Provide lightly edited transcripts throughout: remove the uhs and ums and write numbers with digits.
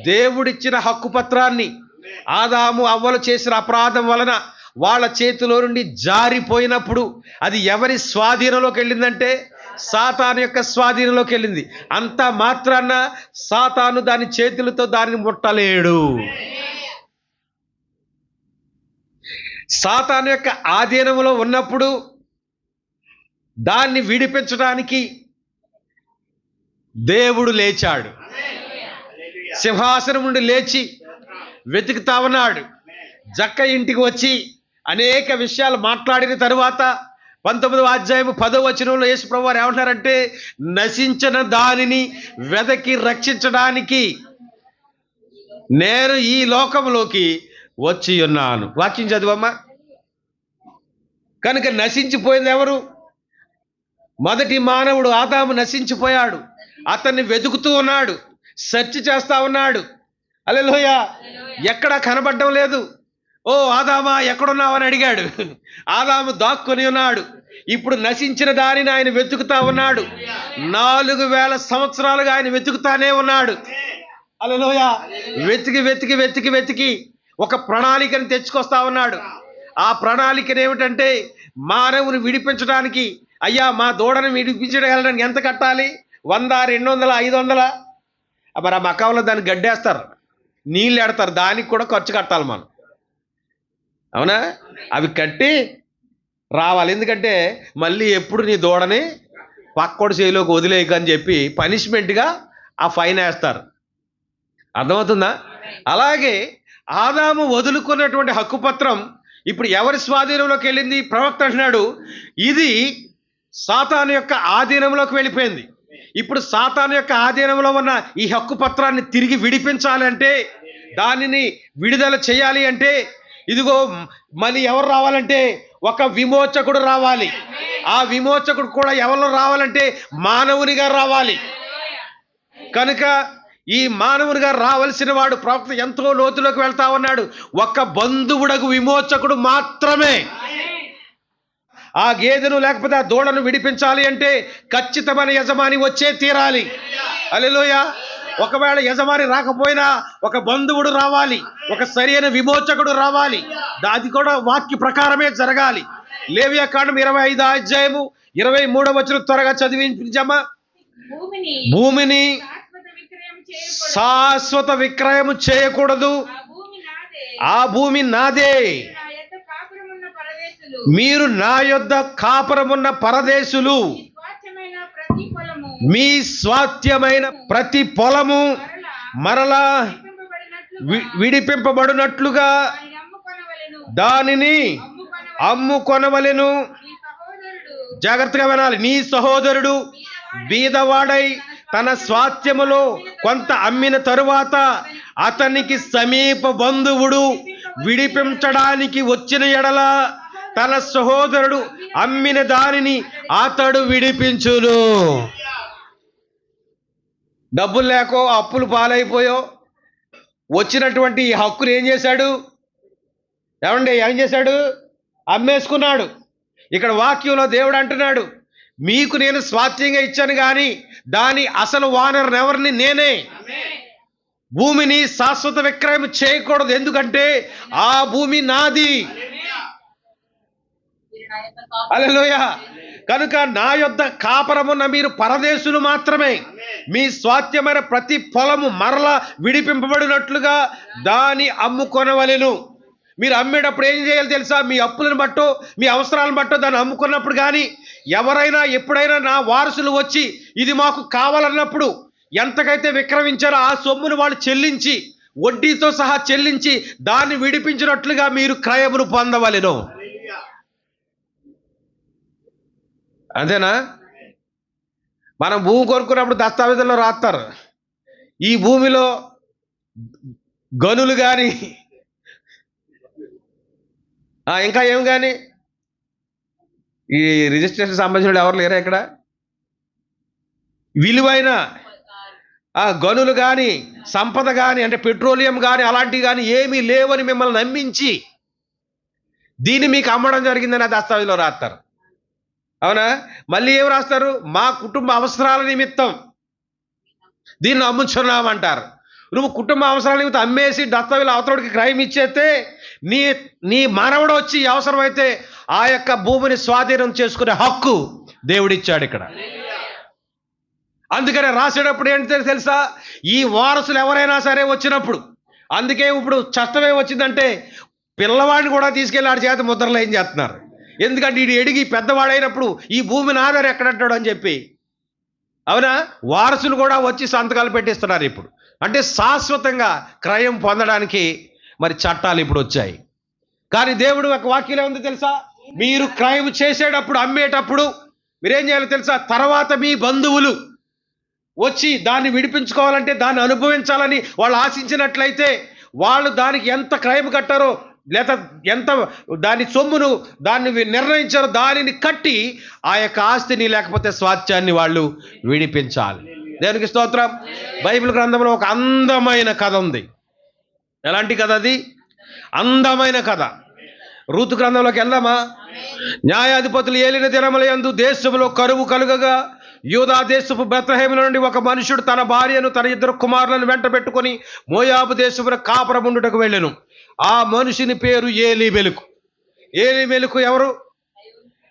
దేవుడిచ్చిన హక్కు పత్రాన్ని ఆదాము అవ్వలు చేసిన అపరాధం వలన వాళ్ళ చేతిలో నుండి జారిపోయినప్పుడు అది ఎవరి స్వాధీనంలోకి వెళ్ళిందంటే సాతాను యొక్క స్వాధీనంలోకి వెళ్ళింది. అంత మాత్రాన సాతాను దాని చేతులతో దానిని ముట్టలేడు. సాతాను యొక్క ఆధీనంలో ఉన్నప్పుడు దాన్ని విడిపించడానికి దేవుడు లేచాడు. సింహాసనం నుండి లేచి వెతుకుతా ఉన్నాడు. జక్క ఇంటికి వచ్చి అనేక విషయాలు మాట్లాడిన తరువాత 19వ అధ్యాయము 10వ వచనంలో యేసు ప్రభువారు ఏమంటారంటే, నశించిన దానిని వెదకి రక్షించడానికి నేను ఈ లోకంలోకి వచ్చి ఉన్నాను. వాక్యం చదువమ్మా. కనుక నశించిపోయింది ఎవరు? మొదటి మానవుడు ఆదాము నశించిపోయాడు. అతన్ని వెతుకుతూ ఉన్నాడు, సెర్చ్ చేస్తా ఉన్నాడు. హల్లెలూయా. ఎక్కడా కనబడడం లేదు. ఓ ఆదామా ఎక్కడున్నావని అడిగాడు. ఆదాము దాక్కుని ఉన్నాడు. ఇప్పుడు నశించిన దానిని ఆయన వెతుకుతా ఉన్నాడు. 4000 సంవత్సరాలుగా ఆయన వెతుకుతానే ఉన్నాడు. హల్లెలూయా. వెతికి వెతికి వెతికి వెతికి ఒక ప్రణాళికను తెచ్చుకొస్తా ఉన్నాడు. ఆ ప్రణాళికను ఏమిటంటే, మానవుని విడిపించడానికి, అయ్యా మా దూడను విడిపించడానికి ఎంత కట్టాలి? 100, 200, 500? మరి ఆ మకాంలో దాన్ని గడ్డేస్తారు, నీళ్ళు ఎడతారు, దానికి కూడా ఖర్చు కట్టాలి మనం. అవునా? అవి కట్టి రావాలి. ఎందుకంటే మళ్ళీ ఎప్పుడు నీ దూడని పక్కోడి చేయిలోకి వదిలేయకు అని చెప్పి పనిష్మెంట్గా ఆ ఫైన్ వేస్తారు. అర్థమవుతుందా? అలాగే ఆదాము వదులుకున్నటువంటి హక్కుపత్రం ఇప్పుడు ఎవరి స్వాధీనంలోకి వెళ్ళింది? ప్రవక్త అంటున్నాడు, ఇది సాతాను యొక్క ఆధీనంలోకి వెళ్ళిపోయింది. ఇప్పుడు సాతాను యొక్క ఆధీనంలో ఉన్న ఈ హక్కు పత్రాన్ని తిరిగి విడిపించాలి అంటే, దానిని విడుదల చేయాలి అంటే, ఇదిగో మళ్ళీ ఎవరు రావాలంటే ఒక విమోచకుడు రావాలి. ఆ విమోచకుడు కూడా ఎవరు రావాలంటే మానవునిగా రావాలి. కనుక ఈ మానవునిగా రావాల్సిన వాడు ప్రవక్త ఎంతో లోతులోకి వెళ్తా ఉన్నాడు. ఒక బంధువుడకు విమోచకుడు మాత్రమే. ఆ గేదెను లేకపోతే ఆ దూడను విడిపించాలి అంటే ఖచ్చితమైన యజమాని వచ్చే తీరాలి. హల్లెలూయా. ఒకవేళ యజమాని రాకపోయినా ఒక బంధువుడు రావాలి, ఒక సరైన విమోచకుడు రావాలి. అది కూడా వాక్య ప్రకారమే జరగాలి. లేవియాకాండం 25వ అధ్యాయము 23వ వచనం త్వరగా చదివించమ్మా. భూమిని శాశ్వత విక్రయము చేయకూడదు, ఆ భూమి నాదే, మీరు నా యొద్ద కాపురమున్న పరదేశులు, మీ స్వాస్థ్యమైన ప్రతి పొలము మరలా విడిపింపబడినట్లుగా దానిని అమ్ముకొనవలెను. జాగ్రత్తగా వినాలి. నీ సహోదరుడు బీదవాడై తన స్వాస్థ్యములో కొంత అమ్మిన తరువాత అతనికి సమీప బంధువుడు విడిపించడానికి వచ్చిన ఎడల తన సహోదరుడు అమ్మిన దానిని అతడు విడిపించును. డబ్బులు లేకో అప్పులు పాలైపోయో వచ్చినటువంటి ఈ హక్కును ఏం చేశాడు? ఏం చేశాడు? అమ్మేసుకున్నాడు. ఇక్కడ వాక్యంలో దేవుడు అంటున్నాడు, మీకు నేను స్వాస్థ్యంగా ఇచ్చాను కానీ దాని అసలు ఓనర్ ఎవరిని? నేనే. భూమిని శాశ్వత విక్రయం చేయకూడదు, ఎందుకంటే ఆ భూమి నాది. హల్లెలూయా. కనుక నా యొద్ద కాపురమున్న మీరు పరదేశులు మాత్రమే, మీ స్వాస్థ్యమైన ప్రతి పొలము మరలా విడిపింపబడినట్లుగా దాన్ని అమ్ముకొనవలెను. మీరు అమ్మేటప్పుడు ఏం చేయాలి తెలుసా? మీ అప్పులను బట్టో మీ అవసరాలను బట్టో దాన్ని అమ్ముకున్నప్పుడు కానీ, ఎవరైనా ఎప్పుడైనా నా వారసులు వచ్చి ఇది మాకు కావాలన్నప్పుడు ఎంతకైతే విక్రయించారో ఆ సొమ్మును వాళ్ళు చెల్లించి, వడ్డీతో సహా చెల్లించి దాన్ని విడిపించినట్లుగా మీరు క్రయమును పొందవలెను. అంతేనా? మనం భూమి కొనుక్కున్నప్పుడు దస్తావేజుల్లో రాస్తారు, ఈ భూమిలో గనులు కానీ ఇంకా ఏం కానీ ఈ రిజిస్ట్రేషన్ సంబంధించిన ఎవరు లేరా ఇక్కడ? విలువైన గనులు కానీ సంపద కానీ అంటే పెట్రోలియం కానీ అలాంటివి కానీ ఏమీ లేవని మిమ్మల్ని నమ్మించి దీన్ని మీకు అమ్మడం జరిగిందని ఆ దస్తావేజులో రాస్తారు. అవునా? మళ్ళీ ఏం రాస్తారు? మా కుటుంబ అవసరాల నిమిత్తం దీన్ని అమ్ముచున్నామంటారు. నువ్వు కుటుంబ అవసరాల నిమిత్తం అమ్మేసి దస్తావేలు అవతలకి క్రైమ్ ఇచ్చేస్తే నీ నీ మనవడు వచ్చి అవసరమైతే ఆ యొక్క భూమిని స్వాధీనం చేసుకునే హక్కు దేవుడిచ్చాడు ఇక్కడ. అందుకనే రాసేటప్పుడు ఏంటో తెలుసా, ఈ వారసులు ఎవరైనా సరే వచ్చినప్పుడు, అందుకే ఇప్పుడు చట్టమే వచ్చిందంటే పిల్లవాడిని కూడా తీసుకెళ్ళి ఆడి చేత ముద్రలు ఏం చేస్తున్నారు. ఎందుకంటే వీడు ఎడిగి పెద్దవాడైనప్పుడు ఈ భూమిని ఆధారం ఎక్కడంటాడు అని చెప్పి. అవునా, వారసులు కూడా వచ్చి సంతకాలు పెట్టిస్తున్నారు ఇప్పుడు. అంటే శాశ్వతంగా క్రయం పొందడానికి మరి చట్టాలు ఇప్పుడు వచ్చాయి. కానీ దేవుడు ఒక వాక్యం ఉంది తెలుసా, మీరు క్రయం చేసేటప్పుడు అమ్మేటప్పుడు మీరేం చేయాలో తెలుసా, తర్వాత మీ బంధువులు వచ్చి దాన్ని విడిపించుకోవాలంటే దాన్ని అనుభవించాలని వాళ్ళు ఆశించినట్లయితే వాళ్ళు దానికి ఎంత క్రయం కట్టారో లేదా ఎంత దాని సొమ్మును దాన్ని నిర్ణయించారో దానిని కట్టి ఆ యొక్క ఆస్తిని లేకపోతే స్వాస్థ్యాన్ని వాళ్ళు విడిపించాలి. దేవునికి స్తోత్రం. బైబిల్ గ్రంథంలో ఒక అందమైన కథ ఉంది. ఎలాంటి కథ అది? అందమైన కథ. రూతు గ్రంథంలోకి వెళ్దామా? న్యాయాధిపతులు ఏలిన దినముల యందు దేశంలో కరువు కలుగగా యూదా దేశపు బెత్లెహేము నుండి ఒక మనుషుడు తన భార్యను తన 2 కుమారులను వెంట పెట్టుకుని మోయాబు దేశమున కాపురముండుటకు వెళ్ళెను. ఆ మనుషుని పేరు ఏలీమెలకు. ఏలీమెలకు ఎవరు?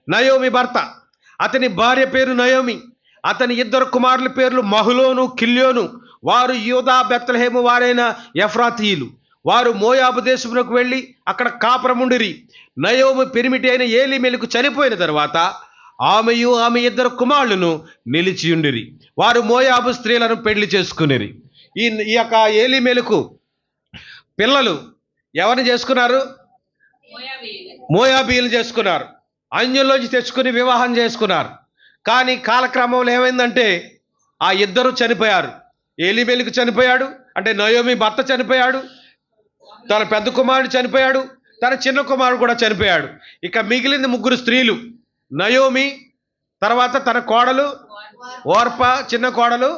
నయోమి భర్త. అతని భార్య పేరు నయోమి. అతని 2 కుమారుల పేర్లు మహులోను, కిల్యోను. వారు యూదా బెత్లెహేము వారైన ఎఫ్రాతీయులు. వారు మోయాబు దేశమునకు వెళ్ళి అక్కడ కాపురముండిరి. నయోమి పెరిమిటి అయిన ఏలీమెలకు చనిపోయిన తర్వాత ఆమెయు ఆమె 2 కుమారులను నిలిచియుండిరి. వారు మోయాబు స్త్రీలను పెళ్లి చేసుకునిరి. ఈ యొక్క ఏలీమెలకు పిల్లలు ఎవరిని చేసుకున్నారు? మోయాబీలు చేసుకున్నారు. అన్యుల్లోంచి తెచ్చుకుని వివాహం చేసుకున్నారు. కానీ కాలక్రమంలో ఏమైందంటే ఆ 2 చనిపోయారు. ఏలీమెలకు చనిపోయాడు, అంటే నయోమి భర్త చనిపోయాడు, తన పెద్ద కుమారుడు చనిపోయాడు, తన చిన్న కుమారుడు కూడా చనిపోయాడు. ఇక మిగిలింది 3 స్త్రీలు. నయోమి, తర్వాత తన కోడలు ఓర్ప, చిన్న కోడలు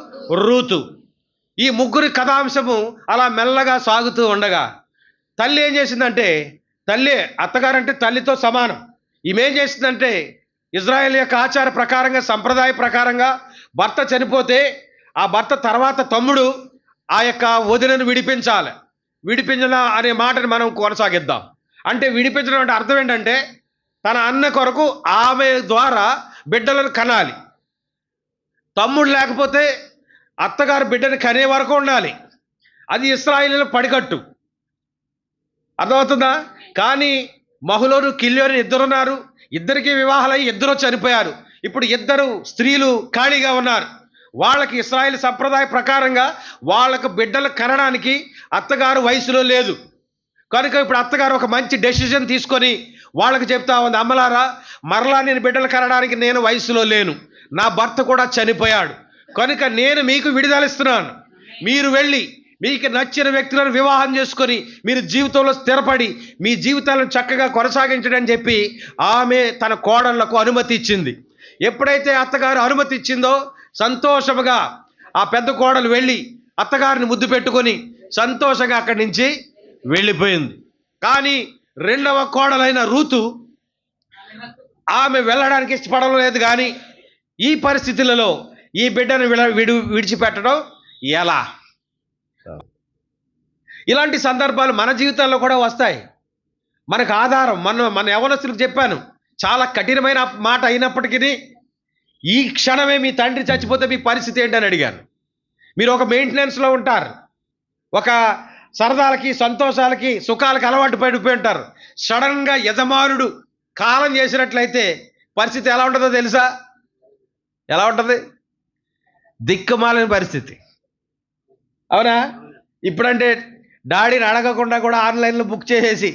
రూతు. ఈ 3 కథాంశము అలా మెల్లగా సాగుతూ ఉండగా తల్లి ఏం చేసిందంటే, తల్లి అత్తగారంటే తల్లితో సమానం. ఈమె ఏం చేసిందంటే ఇజ్రాయెల్ యొక్క ఆచార ప్రకారంగా, సంప్రదాయ ప్రకారంగా భర్త చనిపోతే ఆ భర్త తర్వాత తమ్ముడు ఆ యొక్క వదినను విడిపించాలి. విడిపించడం అనే మాటని మనం కొనసాగిద్దాం. అంటే విడిపించడం అంటే అర్థం ఏంటంటే తన అన్న కొరకు ఆమె ద్వారా బిడ్డలను కనాలి. తమ్ముడు లేకపోతే అత్తగారు బిడ్డను కనే వరకు ఉండాలి. అది ఇశ్రాయేలీయుల పడికట్టు. అర్థమవుతుందా? కానీ మహులోను, కిల్యోను 2 ఉన్నారు. 2కి వివాహాలై 2 చనిపోయారు. ఇప్పుడు 2 స్త్రీలు ఖాళీగా ఉన్నారు. వాళ్ళకి ఇశ్రాయేలు సంప్రదాయ ప్రకారంగా వాళ్ళకు బిడ్డలు కనడానికి అత్తగారు వయసులో లేదు. కనుక ఇప్పుడు అత్తగారు ఒక మంచి డెసిషన్ తీసుకొని వాళ్ళకి చెప్తా ఉంది, అమ్మలారా, మరలా నేను బిడ్డలు కనడానికి నేను వయసులో లేను, నా భర్త కూడా చనిపోయాడు, కనుక నేను మీకు విడుదలిస్తున్నాను. మీరు వెళ్ళి మీకు నచ్చిన వ్యక్తులను వివాహం చేసుకొని మీరు జీవితంలో స్థిరపడి మీ జీవితాలను చక్కగా కొనసాగించడని చెప్పి ఆమె తన కోడళ్లకు అనుమతి ఇచ్చింది. ఎప్పుడైతే అత్తగారు అనుమతి ఇచ్చిందో సంతోషముగా ఆ పెద్ద కోడలు వెళ్ళి అత్తగారిని ముద్దు పెట్టుకొని సంతోషంగా అక్కడి నుంచి వెళ్ళిపోయింది. కానీ 2వ కోడలైన రూతు ఆమె వెళ్ళడానికి ఇష్టపడడం లేదు. కానీ ఈ పరిస్థితులలో ఈ బిడ్డను విడిచిపెట్టడం ఎలా? ఇలాంటి సందర్భాలు మన జీవితాల్లో కూడా వస్తాయి. మనకు ఆధారం మన యవనస్తులకు చెప్పాను, చాలా కఠినమైన మాట అయినప్పటికీ ఈ క్షణమే మీ తండ్రి చచ్చిపోతే మీ పరిస్థితి ఏంటని అడిగాను. మీరు ఒక మెయింటెనెన్స్లో ఉంటారు, ఒక సరదాలకి, సంతోషాలకి, సుఖాలకి అలవాటు పడిపోయి ఉంటారు. సడన్గా యజమానుడు కాలం చేసినట్లయితే పరిస్థితి ఎలా ఉంటుందో తెలుసా? ఎలా ఉంటుంది? దిక్కుమాలిన పరిస్థితి. అవునా? ఇప్పుడంటే డాడీని అడగకుండా కూడా ఆన్లైన్లో బుక్ చేసేసి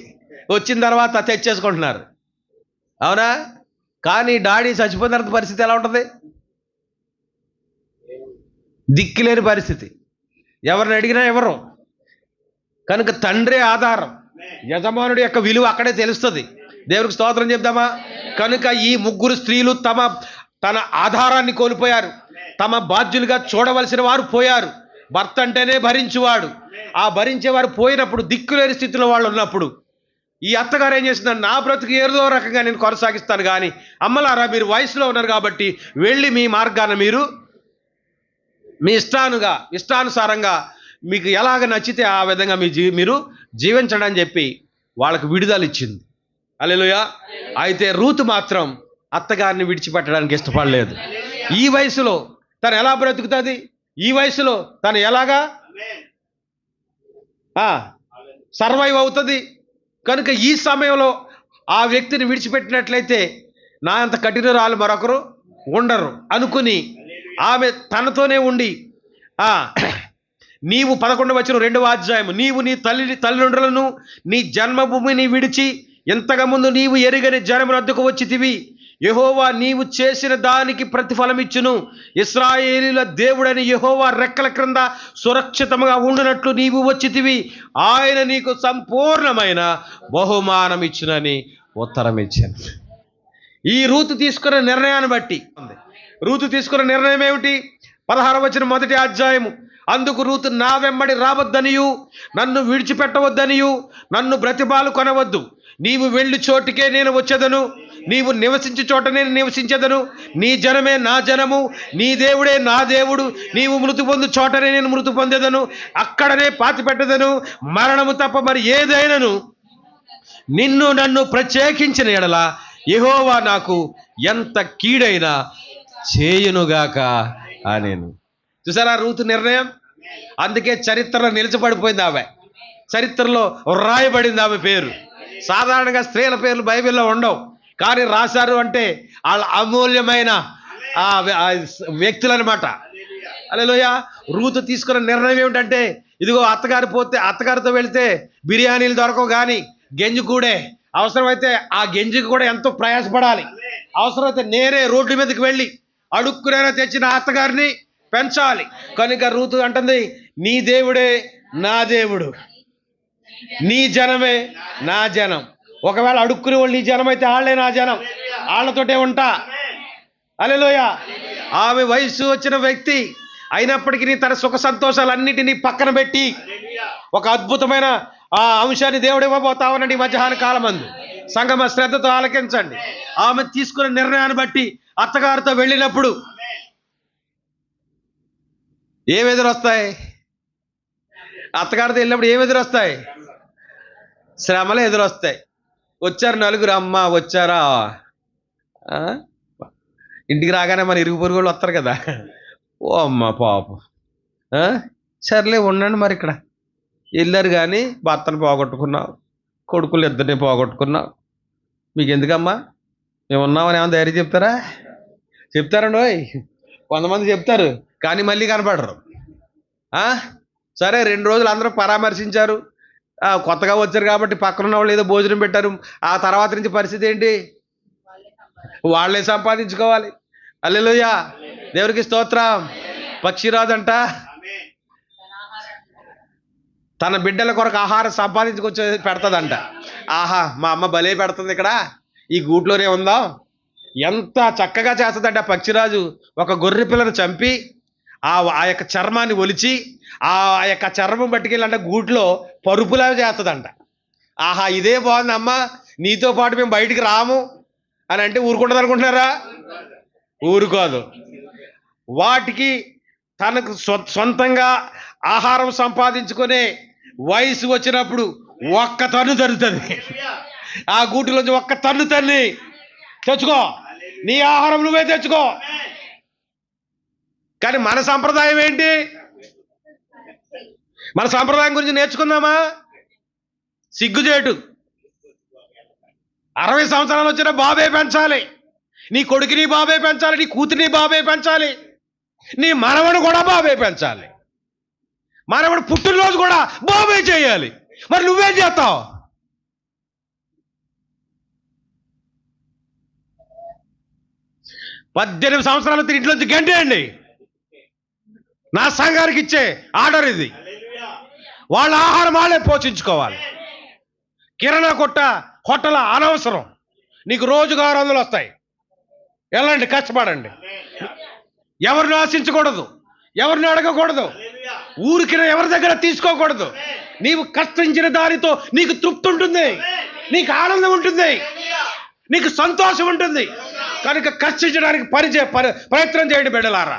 వచ్చిన తర్వాత తెచ్చేసుకుంటున్నారు. అవునా? కానీ డాడీ చచ్చిపోయిన తర్వాత పరిస్థితి ఎలా ఉంటుంది? దిక్కులేని పరిస్థితి. ఎవరిని అడిగినా ఎవరు. కనుక తండ్రే ఆధారం. యజమానుడి యొక్క విలువ అక్కడే తెలుస్తుంది. దేవునికి స్తోత్రం చెప్దామా? కనుక ఈ 3 స్త్రీలు తన ఆధారాన్ని కోల్పోయారు. తమ బాధ్యులుగా చూడవలసిన వారు పోయారు. భర్త అంటేనే భరించువాడు. ఆ భరించేవారు పోయినప్పుడు, దిక్కులేని స్థితిలో వాళ్ళు ఉన్నప్పుడు ఈ అత్తగారు ఏం చేసిందంటే, నా బ్రతుకు ఏదో రకంగా నేను కొనసాగిస్తాను, కానీ అమ్మలారా, మీరు వయసులో ఉన్నారు కాబట్టి వెళ్ళి మీ మార్గాన్ని మీరు మీ ఇష్టానుసారంగా మీకు ఎలాగ నచ్చితే ఆ విధంగా మీరు జీవించండి అని చెప్పి వాళ్ళకు విడుదల ఇచ్చింది. హల్లెలూయా. అయితే రూతు మాత్రం అత్తగారిని విడిచిపెట్టడానికి ఇష్టపడలేదు. ఈ వయసులో తను ఎలా బ్రతుకుతుంది? ఈ వయసులో తను ఎలాగా సర్వైవ్ అవుతుంది? కనుక ఈ సమయంలో ఆ వ్యక్తిని విడిచిపెట్టినట్లయితే నా అంత కఠినరాలు మరొకరు ఉండరు అనుకుని ఆమె తనతోనే ఉండి నీవు 11 నీవు నీ తల్లిదండ్రులను నీ జన్మభూమిని విడిచి ఇంతకు ముందు నీవు ఎరుగని జనమునొద్దకు వచ్చితివి. యెహోవా నీవు చేసిన దానికి ప్రతిఫలం ఇచ్చును. ఇశ్రాయేలీయుల దేవుడని యెహోవా రెక్కల క్రింద సురక్షితంగా ఉండునట్లు నీవు వచ్చితివి. ఆయన నీకు సంపూర్ణమైన బహుమానం ఇచ్చునని ఉత్తరం ఇచ్చాను. ఈ రూతు తీసుకున్న నిర్ణయాన్ని బట్టి రూతు తీసుకున్న నిర్ణయం ఏమిటి? 16వ వచనం మొదటి అధ్యాయము. అందుకు రూతు నా వెంబడి రావద్దనియు నన్ను విడిచిపెట్టవద్దనియు నన్ను బ్రతిమాలు కొనవద్దు. నీవు వెళ్ళి చోటికే నేను వచ్చేదను, నీవు నివసించే చోట నేను నివసించేదను. నీ జనమే నా జనము, నీ దేవుడే నా దేవుడు. నీవు మృతి పొందు చోటనే నేను మృతి పొందేదను, అక్కడనే పాతి పెట్టదను. మరణము తప్ప మరి ఏదైనను నన్ను ప్రత్యేకించిన ఎడల యెహోవా నాకు ఎంత కీడైనా చేయునుగాక అనేను. చూసారా రూతు నిర్ణయం? అందుకే చరిత్రలో నిలిచబడిపోయింది ఆమె, చరిత్రలో రాయబడింది ఆమె పేరు. సాధారణంగా స్త్రీల పేర్లు బైబిల్లో ఉండవు, కానీ రాశారు అంటే వాళ్ళ అమూల్యమైన వ్యక్తులు అనమాట. హల్లెలూయా. రూతు తీసుకున్న నిర్ణయం ఏమిటంటే, ఇదిగో అత్తగారితో వెళితే బిర్యానీలు దొరకవు, కానీ గెంజి కూడే. అవసరమైతే ఆ గెంజికి కూడా ఎంతో ప్రయాసపడాలి. అవసరమైతే నేనే రోడ్డు మీదకి వెళ్ళి అడుక్కునేనా తెచ్చిన అత్తగారిని పెంచాలి. కనుక రూతు అంటుంది, నీ దేవుడే నా దేవుడు, నీ జనమే నా జనం. ఒకవేళ అడుక్కునే వాళ్ళు నీ జనం అయితే వాళ్ళే నా జనం, వాళ్ళతోటే ఉంటా. హల్లెలూయా. ఆమె వయసు వచ్చిన వ్యక్తి అయినప్పటికీ తన సుఖ సంతోషాలన్నిటినీ పక్కన పెట్టి ఒక అద్భుతమైన అంశాన్ని దేవుడు ఇవ్వబోతామనండి ఈ మధ్యాహ్న కాలమందు. సంగమ శ్రద్ధతో ఆలకించండి. ఆమె తీసుకున్న నిర్ణయాన్ని బట్టి అత్తగారితో వెళ్ళినప్పుడు ఏం ఎదురొస్తాయి? అత్తగారితో వెళ్ళినప్పుడు ఏం ఎదురొస్తాయి? శ్రమలు ఎదురొస్తాయి. వచ్చారు నలుగురు, అమ్మ వచ్చారా, ఇంటికి రాగానే మన ఇరుగు పొరుగు వాళ్ళు వస్తారు కదా, ఓ అమ్మ పాపం, సర్లే ఉండండి మరి ఇక్కడ. వెళ్ళారు కానీ భర్తను పోగొట్టుకున్నావు, కొడుకులు ఇద్దరిని పోగొట్టుకున్నావు, మీకు ఎందుకమ్మా మేము ఉన్నామని ఏమన్నా ధైర్యం చెప్తారండి. కొంతమంది చెప్తారు కానీ మళ్ళీ కనపడరు. సరే 2 రోజులు అందరూ పరామర్శించారు, కొత్తగా వచ్చారు కాబట్టి పక్కనున్న వాళ్ళు ఏదో భోజనం పెట్టారు. ఆ తర్వాత నుంచి పరిస్థితి ఏంటి? వాళ్ళే సంపాదించుకోవాలి. హల్లెలూయా. దేవునికి స్తోత్రం. పక్షిరాజంట తన బిడ్డల కొరకు ఆహారం సంపాదించుకొచ్చి పెడతదంట. ఆహా, మా అమ్మ భలే పెడుతుంది, ఇక్కడ ఈ గూట్లోనే ఉందాం. ఎంత చక్కగా చేస్తుందంట. పక్షిరాజు ఒక గొర్రె పిల్లను చంపి ఆ యొక్క చర్మాన్ని ఒలిచి ఆ యొక్క చర్మం పట్టుకెళ్ళంట గూట్లో పరుపులా చేస్తుందంట. ఆహా, ఇదే బాగుంది అమ్మ, నీతో పాటు మేము బయటికి రాము అని అంటే ఊరుకుంటుంది అనుకుంటున్నారా? ఊరుకోదు. వాటికి తనకు సొంతంగా ఆహారం సంపాదించుకునే వయసు వచ్చినప్పుడు ఒక్క తన్ను తన్నుతుంది. ఆ గూటిలోంచి ఒక్క తన్ను తన్ని తెచ్చుకో, నీ ఆహారం నువ్వే తెచ్చుకో. కానీ మన సంప్రదాయం ఏంటి? మన సంప్రదాయం గురించి నేర్చుకుందామా? సిగ్గుచేటు. 60 సంవత్సరాలు వచ్చిన బాబే పెంచాలి, నీ కొడుకుని బాబే పెంచాలి, నీ కూతురిని బాబే పెంచాలి, నీ మనవడు కూడా బాబే పెంచాలి, మనవడు పుట్టినరోజు కూడా బాబే చేయాలి. మరి నువ్వేం చేస్తావు? పద్దెనిమిది సంవత్సరాలు ఇంట్లోంచి గంటేయండి. నా సంఘానికి ఇచ్చే ఆర్డర్ ఇది. వాళ్ళ ఆహారం వాళ్ళే పోషించుకోవాలి. కిరాణా హోటల అనవసరం. నీకు రోజుకు 600 వస్తాయి, వెళ్ళండి, కష్టపడండి. ఎవరిని ఆశించకూడదు, ఎవరిని అడగకూడదు, ఊరికి ఎవరి దగ్గర తీసుకోకూడదు. నీవు కష్టించిన దానితో నీకు తృప్తి ఉంటుంది, నీకు ఆనందం ఉంటుంది, నీకు సంతోషం ఉంటుంది. కనుక కష్టించడానికి ప్రయత్నం చేయండి బిడ్డలారా.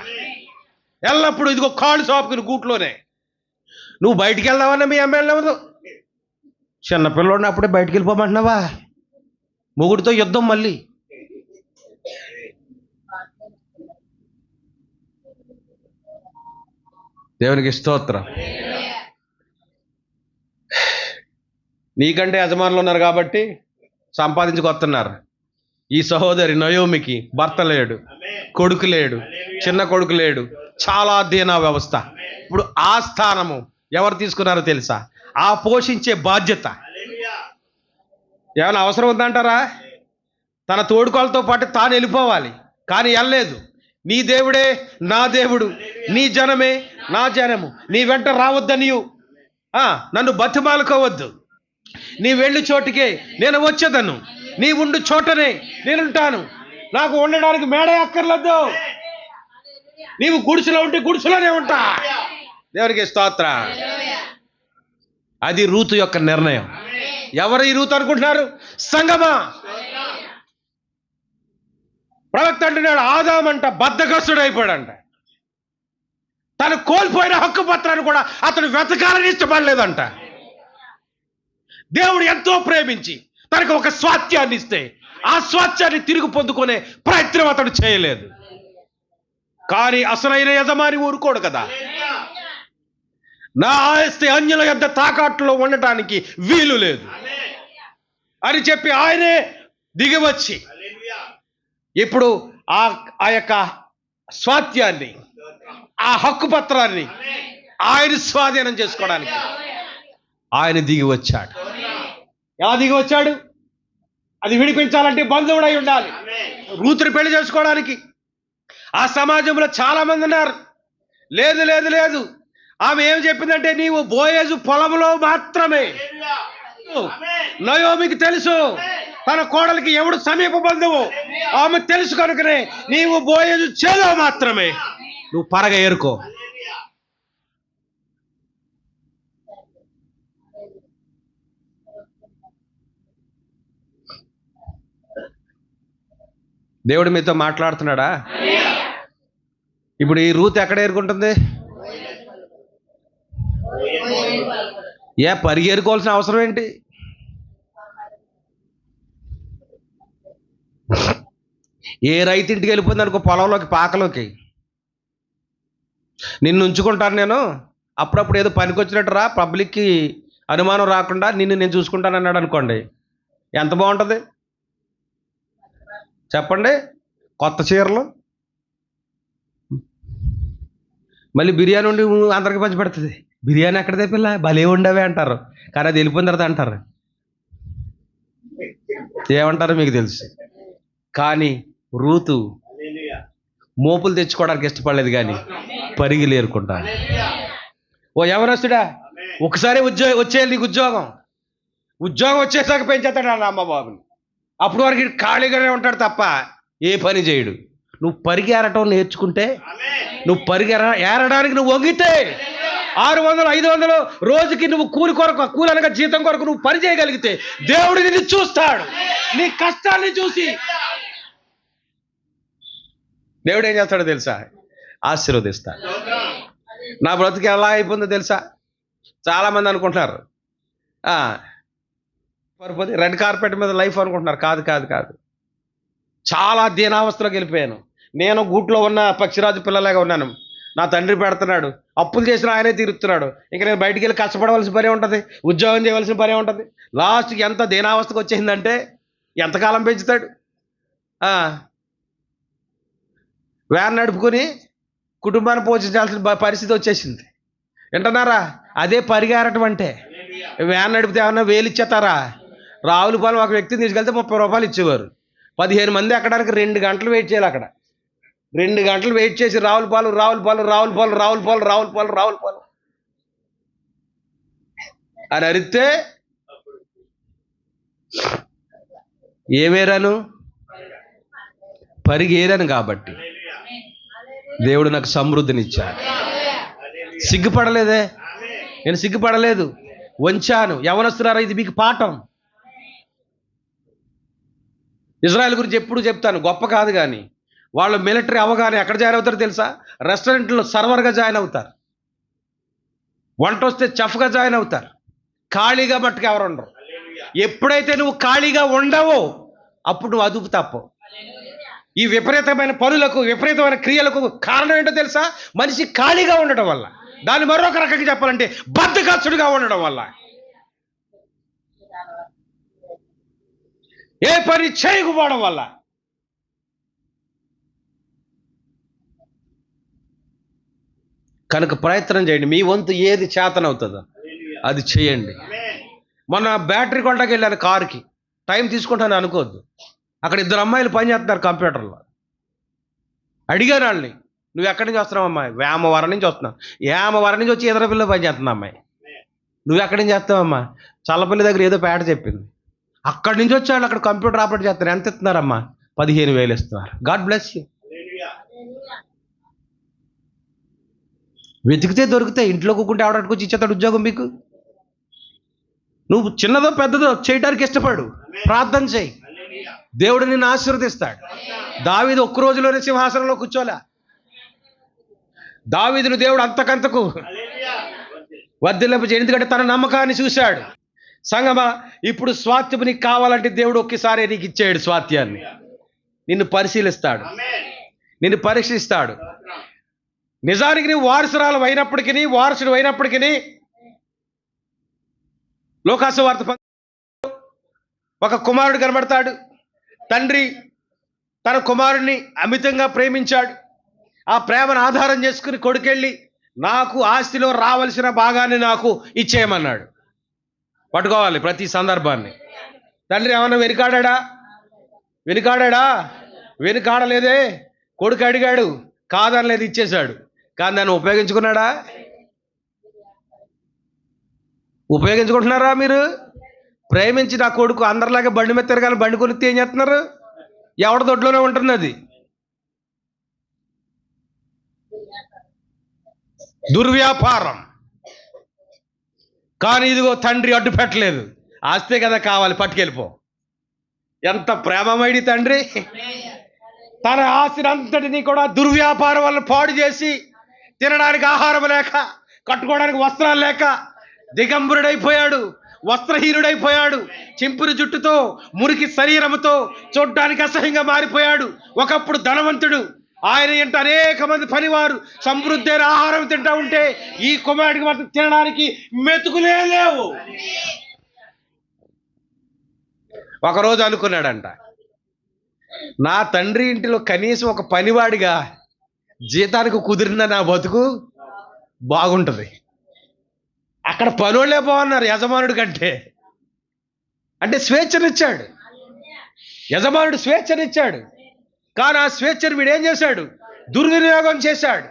ఎల్లప్పుడూ ఇదిగో కాళ్ళు సాపుకుని గూట్లోనే నువ్వు బయటికి వెళ్దామన్నా మీ అమ్మ వెళ్ళవదు. చిన్నపిల్లోడిని అప్పుడే బయటికి వెళ్ళిపోమంటున్నావా? మొగుడితో యుద్ధం మళ్ళీ. దేవునికి స్తోత్రం. నీకంటే యజమానులు ఉన్నారు కాబట్టి సంపాదించుకొస్తున్నారు. ఈ సహోదరి నయోమికి భర్త లేడు, కొడుకు లేడు, చిన్న కొడుకు లేడు, చాలా దీనా వ్యవస్థ. ఇప్పుడు ఆ స్థానము ఎవరు తీసుకున్నారో తెలుసా? ఆ పోషించే బాధ్యత ఏమైనా అవసరం ఉందంటారా? తన తోడుకోలతో పాటు తాను వెళ్ళిపోవాలి, కానీ వెళ్ళలేదు. నీ దేవుడే నా దేవుడు, నీ జనమే నా జనము, నీ వెంట రావద్దనియు నన్ను బతిమాలుకోవద్దు. నీ వెళ్ళి చోటికే నేను వచ్చేదను, నీ ఉండు చోటనే నేనుంటాను, నాకు ఉండడానికి మేడే అక్కర్లేదు. నీవు గుడిసెలో ఉంటే గుడిసెలోనే ఉంటా. దేవునికి స్తోత్రం. అది రూతు యొక్క నిర్ణయం. ఎవరు ఈ రూతు అనుకుంటున్నారు? సంగమా. ప్రవక్త అంటున్నాడు, ఆదామంట బద్ధకస్తుడు అయిపోయాడంట. తను కోల్పోయిన హక్కు పత్రాన్ని కూడా అతను వెతకాలని ఇష్టపడలేదంట. దేవుడు ఎంతో ప్రేమించి తనకు ఒక స్వాస్థ్యాన్ని ఇస్తే ఆ స్వాస్థ్యాన్ని తిరిగి పొందుకునే ప్రయత్నం అతడు చేయలేదు. కానీ అసలైన యజమాని ఊరుకోడు కదా. నా ఆస్తి అన్యుల యొద్ద తాకట్టులో ఉండటానికి వీలు లేదు అని చెప్పి ఆయనే దిగివచ్చి ఇప్పుడు ఆ యొక్క స్వాస్థ్యాన్ని, ఆ హక్కు పత్రాన్ని ఆయన స్వాధీనం చేసుకోవడానికి ఆయన దిగి వచ్చాడు. ఎలా దిగి వచ్చాడు? అది విడిపించాలంటే బంధువుడై ఉండాలి. రూతుని పెళ్లి చేసుకోవడానికి ఆ సమాజంలో చాలా మంది ఉన్నారు. లేదు లేదు లేదు, ఆమె ఏం చెప్పిందంటే, నీవు బోయేజు పొలంలో మాత్రమే. నయోమికి తెలుసు తన కోడలికి ఎవడు సమీప బంధువు, ఆమె తెలుసు కనుకనే నీవు బోయేజు చేలో మాత్రమే, నువ్వు పరగ ఏరుకో. దేవుడు మీతో మాట్లాడుతున్నాడా? ఇప్పుడు ఈ రూత్ ఎక్కడ ఏరుకుంటుంది? పరిగేరుకోవాల్సిన అవసరం ఏంటి? ఏ రైతు ఇంటికి వెళ్ళిపోయింది అనుకో, పొలంలోకి, పాకలోకి, నిన్ను ఉంచుకుంటాను నేను, అప్పుడప్పుడు ఏదో పనికి వచ్చినట్టు రా, పబ్లిక్కి అనుమానం రాకుండా నిన్ను నేను చూసుకుంటాను అన్నాడు అనుకోండి, ఎంత బాగుంటుంది చెప్పండి. కొత్త చీరలు, మళ్ళీ బిర్యానీ ఉండి అందరికి పంచి పెడుతుంది. బిర్యానీ ఎక్కడదే పిల్ల, భలే ఉండవే అంటారు, కానీ అది వెళ్ళిపోయిన తర్వాత అంటారు. ఏమంటారో మీకు తెలుసు. కానీ రూతు మోపులు తెచ్చుకోవడానికి ఇష్టపడలేదు, కానీ పరిగిలు ఏరుకుంటాను. ఓ యవనస్తుడా, ఒకసారి వచ్చేయాలి నీకు ఉద్యోగం వచ్చేసాక పెంచేస్తాడు అన్న అమ్మ బాబుని. అప్పుడు వరకు ఖాళీగానే ఉంటాడు తప్ప ఏ పని చేయడు. నువ్వు పరిగెరటం నేర్చుకుంటే, నువ్వు ఏరడానికి నువ్వు వంగితే 600 500 రోజుకి నువ్వు కూలి అనగా జీతం కొరకు నువ్వు పని చేయగలిగితే దేవుడు నిన్ను చూస్తాడు. నీ కష్టాన్ని చూసి దేవుడు ఏం చేస్తాడో తెలుసా? ఆశీర్వదిస్తాడు. నా బ్రతుకు ఎలా అయిపోయిందో తెలుసా? చాలామంది అనుకుంటున్నారు రెడ్ కార్పెట్ మీద లైఫ్ అనుకుంటున్నారు. కాదు కాదు కాదు, చాలా దీనావస్థలోకి వెళ్ళిపోయాను. నేను గూట్లో ఉన్న పక్షిరాజు పిల్లలాగా ఉన్నాను. నా తండ్రి పెడుతున్నాడు, అప్పులు చేసిన ఆయనే తీరుస్తున్నాడు. ఇంకా నేను బయటికి వెళ్ళి కష్టపడవలసిన పనే ఉంటుంది, ఉద్యోగం చేయవలసిన పనే ఉంటుంది. లాస్ట్కి ఎంత దీనావస్థకు వచ్చేసిందంటే ఎంతకాలం పెంచుతాడు? వ్యాన్ నడుపుకొని కుటుంబాన్ని పోషించాల్సిన పరిస్థితి వచ్చేసింది. వింటున్నారా? అదే పరిగెరటం అంటే. వ్యాన్ నడిపితే ఏమన్నా వేలు ఇచ్చేస్తారా? రావులపాలెం ఒక వ్యక్తిని తీసుకెళ్తే 30 రూపాయలు ఇచ్చేవారు. 15 మంది ఎక్కడానికి 2 గంటలు వెయిట్ చేయాలి. అక్కడ 2 గంటలు వెయిట్ చేసి రావులపాలెం అని అరిస్తే ఏమేరాను? పరిగేరాను. కాబట్టి దేవుడు నాకు సమృద్ధినిచ్చాడు. సిగ్గుపడలేదే, నేను సిగ్గుపడలేదు, వంచాను. యవనస్తులారా, ఇది మీకు పాఠం. ఇజ్రాయెల్ గురించి ఎప్పుడు చెప్తాను, గొప్ప కాదు, కానీ వాళ్ళు మిలిటరీ అవగానే ఎక్కడ జాయిన్ అవుతారో తెలుసా? రెస్టారెంట్లో సర్వర్గా జాయిన్ అవుతారు. వంట వస్తే చఫ్గా జాయిన్ అవుతారు. ఖాళీగా మట్టుకు ఎవరు ఉండరు. ఎప్పుడైతే నువ్వు ఖాళీగా ఉండవో అప్పుడు నువ్వు అదుపు తప్పవు. ఈ విపరీతమైన పనులకు, విపరీతమైన క్రియలకు కారణం ఏంటో తెలుసా? మనిషి ఖాళీగా ఉండడం వల్ల. దాన్ని మరొక రకంగా చెప్పాలంటే బద్ధకస్తుడిగా ఉండడం వల్ల. ఏ పని చేయకపోవడం వల్ల. కనుక ప్రయత్నం చేయండి. మీ వంతు ఏది చేతనవుతుందో అది చేయండి. మొన్న బ్యాటరీ కొండకి వెళ్ళాను కారుకి. టైం తీసుకుంటాను అనుకోవద్దు. అక్కడ 2 అమ్మాయిలు పని చేస్తున్నారు కంప్యూటర్లో. అడిగాను వాళ్ళని, నువ్వు ఎక్కడి నుంచి వస్తున్నావు అమ్మాయి? వేమవరం నుంచి వస్తున్నావు. వేమవరం నుంచి వచ్చి ఎదరపిల్ల పని చేస్తున్నా అమ్మాయి. నువ్వు ఎక్కడి నుంచి చేస్తావమ్మా? చల్లపల్లి దగ్గర ఏదో పేట చెప్పింది. అక్కడి నుంచి వచ్చాడు, అక్కడ కంప్యూటర్ ఆపరేట్ చేస్తారు. ఎంత ఇస్తున్నారమ్మా? 15,000 ఇస్తున్నారు. God bless you. వెతికితే దొరికితే. ఇంట్లో కూకుంటే ఆవిడకొచ్చి ఇచ్చేస్తాడు ఉద్యోగం మీకు. నువ్వు చిన్నదో పెద్దదో చేయడానికి ఇష్టపడు, ప్రార్థన చేయి, దేవుడు నిన్ను ఆశీర్వదిస్తాడు. దావీదు ఒక్క రోజులోనే సింహాసనంలో కూర్చోలే. దావీదును దేవుడు అంతకంతకు వర్ధిల్లింపజేయడు. ఎందుకంటే తన నమ్మకాన్ని చూశాడు. సంగమా, ఇప్పుడు స్వాస్థ్యం నీకు కావాలంటే దేవుడు ఒక్కసారి నీకు ఇచ్చేయడు స్వాస్థ్యాన్ని. నిన్ను పరిశీలిస్తాడు, నిన్ను పరీక్షిస్తాడు. నిజానికి నువ్వు వారసురాలు అయినప్పటికీ, వారసుడు అయినప్పటికీ, లోకాసు వార్త ఒక కుమారుడు కనబడతాడు. తండ్రి తన కుమారుడిని అమితంగా ప్రేమించాడు. ఆ ప్రేమను ఆధారం చేసుకుని కొడుకెళ్ళి, నాకు ఆస్తిలో రావలసిన భాగాన్ని నాకు ఇచ్చేయమన్నాడు. పట్టుకోవాలి ప్రతి సందర్భాన్ని. తండ్రి ఏమన్నా వెనుకాడలేదే. కొడుకు అడిగాడు, కాదనలేదు, ఇచ్చేశాడు. కానీ దాన్ని ఉపయోగించుకున్నాడా? ఉపయోగించుకుంటున్నారా మీరు? ప్రేమించి నా కొడుకు అందరిలాగా బండి మీద తిరగాలి, బండి కొనిస్తే ఏం చేస్తున్నారు? ఎవడ దొడ్లోనే ఉంటుంది అది. దుర్వ్యాపారం. కానీ ఇదిగో తండ్రి అడ్డు పెట్టలేదు. ఆస్తే కదా కావాలి, పట్టుకెళ్ళిపో. ఎంత ప్రేమమైడి తండ్రి. తన ఆస్తిని అంతటినీ కూడా దుర్వ్యాపారం వల్ల పాడు చేసి, తినడానికి ఆహారం లేక, కట్టుకోవడానికి వస్త్రాలు లేక దిగంబరుడైపోయాడు, వస్త్రహీనుడైపోయాడు. చింపురు జుట్టుతో, మురికి శరీరముతో చూడ్డానికి అసహ్యంగా మారిపోయాడు. ఒకప్పుడు ధనవంతుడు. ఆయన ఏంట అనేక మంది పనివారు సమృద్ధి అయిన ఆహారం తింటా ఉంటే ఈ కుమారుడికి మాత్రం తినడానికి మెతుకులే లేవు. ఒకరోజు అనుకున్నాడంట, నా తండ్రి ఇంటిలో కనీసం ఒక పనివాడిగా జీతానికి కుదిరిన నా బతుకు బాగుంటుంది. అక్కడ పనులే బాగున్నారు యజమానుడి కంటే. అంటే స్వేచ్ఛనిచ్చాడు యజమానుడు, స్వేచ్ఛనిచ్చాడు. కానీ ఆ స్వేచ్ఛను వీడేం చేశాడు? దుర్వినియోగం చేశాడు.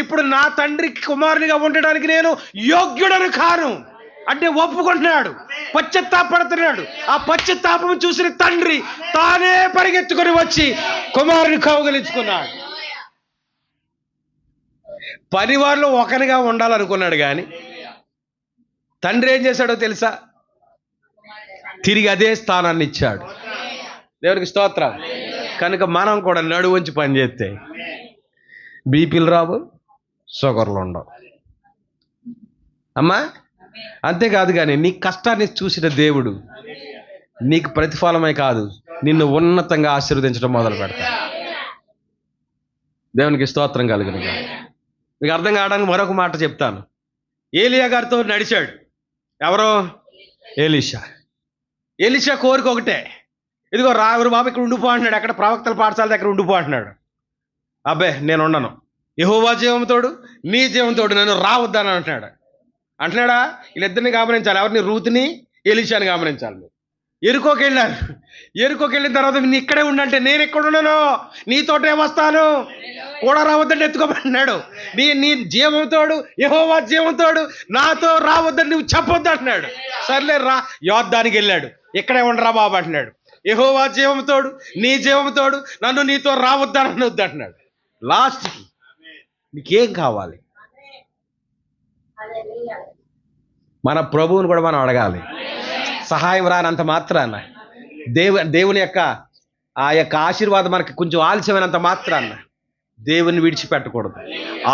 ఇప్పుడు నా తండ్రికి కుమారునిగా ఉండడానికి నేను యోగ్యుడను కాను అంటే ఒప్పుకుంటున్నాడు, పశ్చాత్తాపడుతున్నాడు. ఆ పశ్చాత్తాపం చూసిన తండ్రి తానే పరిగెత్తుకొని వచ్చి కుమారుని కౌగిలించుకున్నాడు. పనివారిలో ఒకరిగా ఉండాలనుకున్నాడు. కానీ తండ్రి ఏం చేశాడో తెలుసా? తిరిగి అదే స్థానాన్ని ఇచ్చాడు. దేవునికి స్తోత్రం. కనుక మనం కూడా నడువు వంచి పని చేస్తే బీపీలు రావు, షుగర్లు ఉండవు అమ్మా. అంతేకాదు, కానీ నీ కష్టాన్ని చూసిన దేవుడు నీకు ప్రతిఫలమే కాదు, నిన్ను ఉన్నతంగా ఆశీర్వదించడం మొదలు పెడతాడు. దేవునికి స్తోత్రం కలుగును. మీకు అర్థం కావడానికి మరొక మాట చెప్తాను. ఏలియా గారితో నడిచాడు. ఎవరో? ఎలీషా కోరిక ఒకటే, ఇదిగో రావురు బాబు ఇక్కడ ఉండిపో అంటున్నాడు. అక్కడ ప్రవక్తల పాఠశాల దగ్గర ఉండిపో అంటున్నాడు. అబ్బే నేను ఉండను, యెహోవా జీవంతోడు నీ జీవంతోడు నన్ను రావద్దని అంటున్నాడా? వీళ్ళిద్దరిని గమనించాలి. ఎవరిని? రూతుని, ఎలీషాని గమనించాలి. ఎరుకోకి వెళ్ళిన తర్వాత నీ ఇక్కడే ఉండంటే నేను ఎక్కడ ఉన్నాను, నీతోటే వస్తాను, కూడా రావద్దని ఎత్తుకోమంటున్నాడు. నీ జీవంతోడు, యెహోవా జీవంతోడు నాతో రావద్దని నువ్వు చెప్పొద్దు అంటున్నాడు. సర్లే రా, యోద్ధానికి వెళ్ళాడు. ఇక్కడే ఉండరా బాబు అంటున్నాడు. యెహోవా జీవంతోడు నీ జీవంతోడు నన్ను నీతో రావద్దని వద్దు అంటున్నాడు. లాస్ట్కి నీకేం కావాలి? మన ప్రభువుని కూడా మనం అడగాలి. సహాయం రానంత మాత్రాన, దేవుని యొక్క ఆ యొక్క ఆశీర్వాదం మనకి కొంచెం ఆలస్యమైనంత మాత్రాన దేవుని విడిచిపెట్టకూడదు.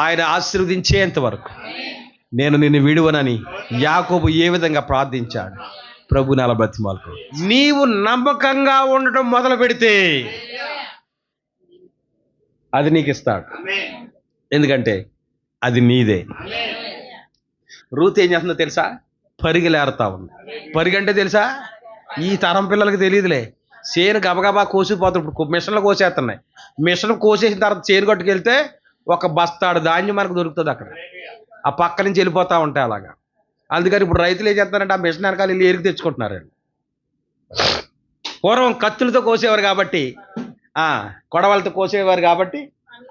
ఆయన ఆశీర్వదించేంత వరకు నేను నిన్ను విడువనని యాకోబు ఏ విధంగా ప్రార్థించాడు. ప్రభు నెల బ్రతిమాలకు నీవు నమ్మకంగా ఉండటం మొదలు పెడితే అది నీకు ఇస్తాడు. ఎందుకంటే అది నీదే. రూత్ ఏం చేస్తుందో తెలుసా? పరిగెలేరుతా ఉంది. పరిగంటే తెలుసా? ఈ తరం పిల్లలకి తెలియదులే. చేను గబగబా కోసిపోతాడు. ఇప్పుడు మిషన్లు కోసేస్తున్నాయి. మిషన్ కోసేసిన తర్వాత చేను కట్టుకెళ్తే ఒక బస్తాడు ధాన్యం మనకు దొరుకుతుంది అక్కడ. ఆ పక్క నుంచి వెళ్ళిపోతూ ఉంటాయి అలాగా. అందుకని ఇప్పుడు రైతులు ఏం చేస్తారంటే ఆ మిషన్ వెనకాల వెళ్ళి ఏరికి తెచ్చుకుంటున్నారండి. పూర్వం కత్తులతో కోసేవారు కాబట్టి, కొడవలతో కోసేవారు కాబట్టి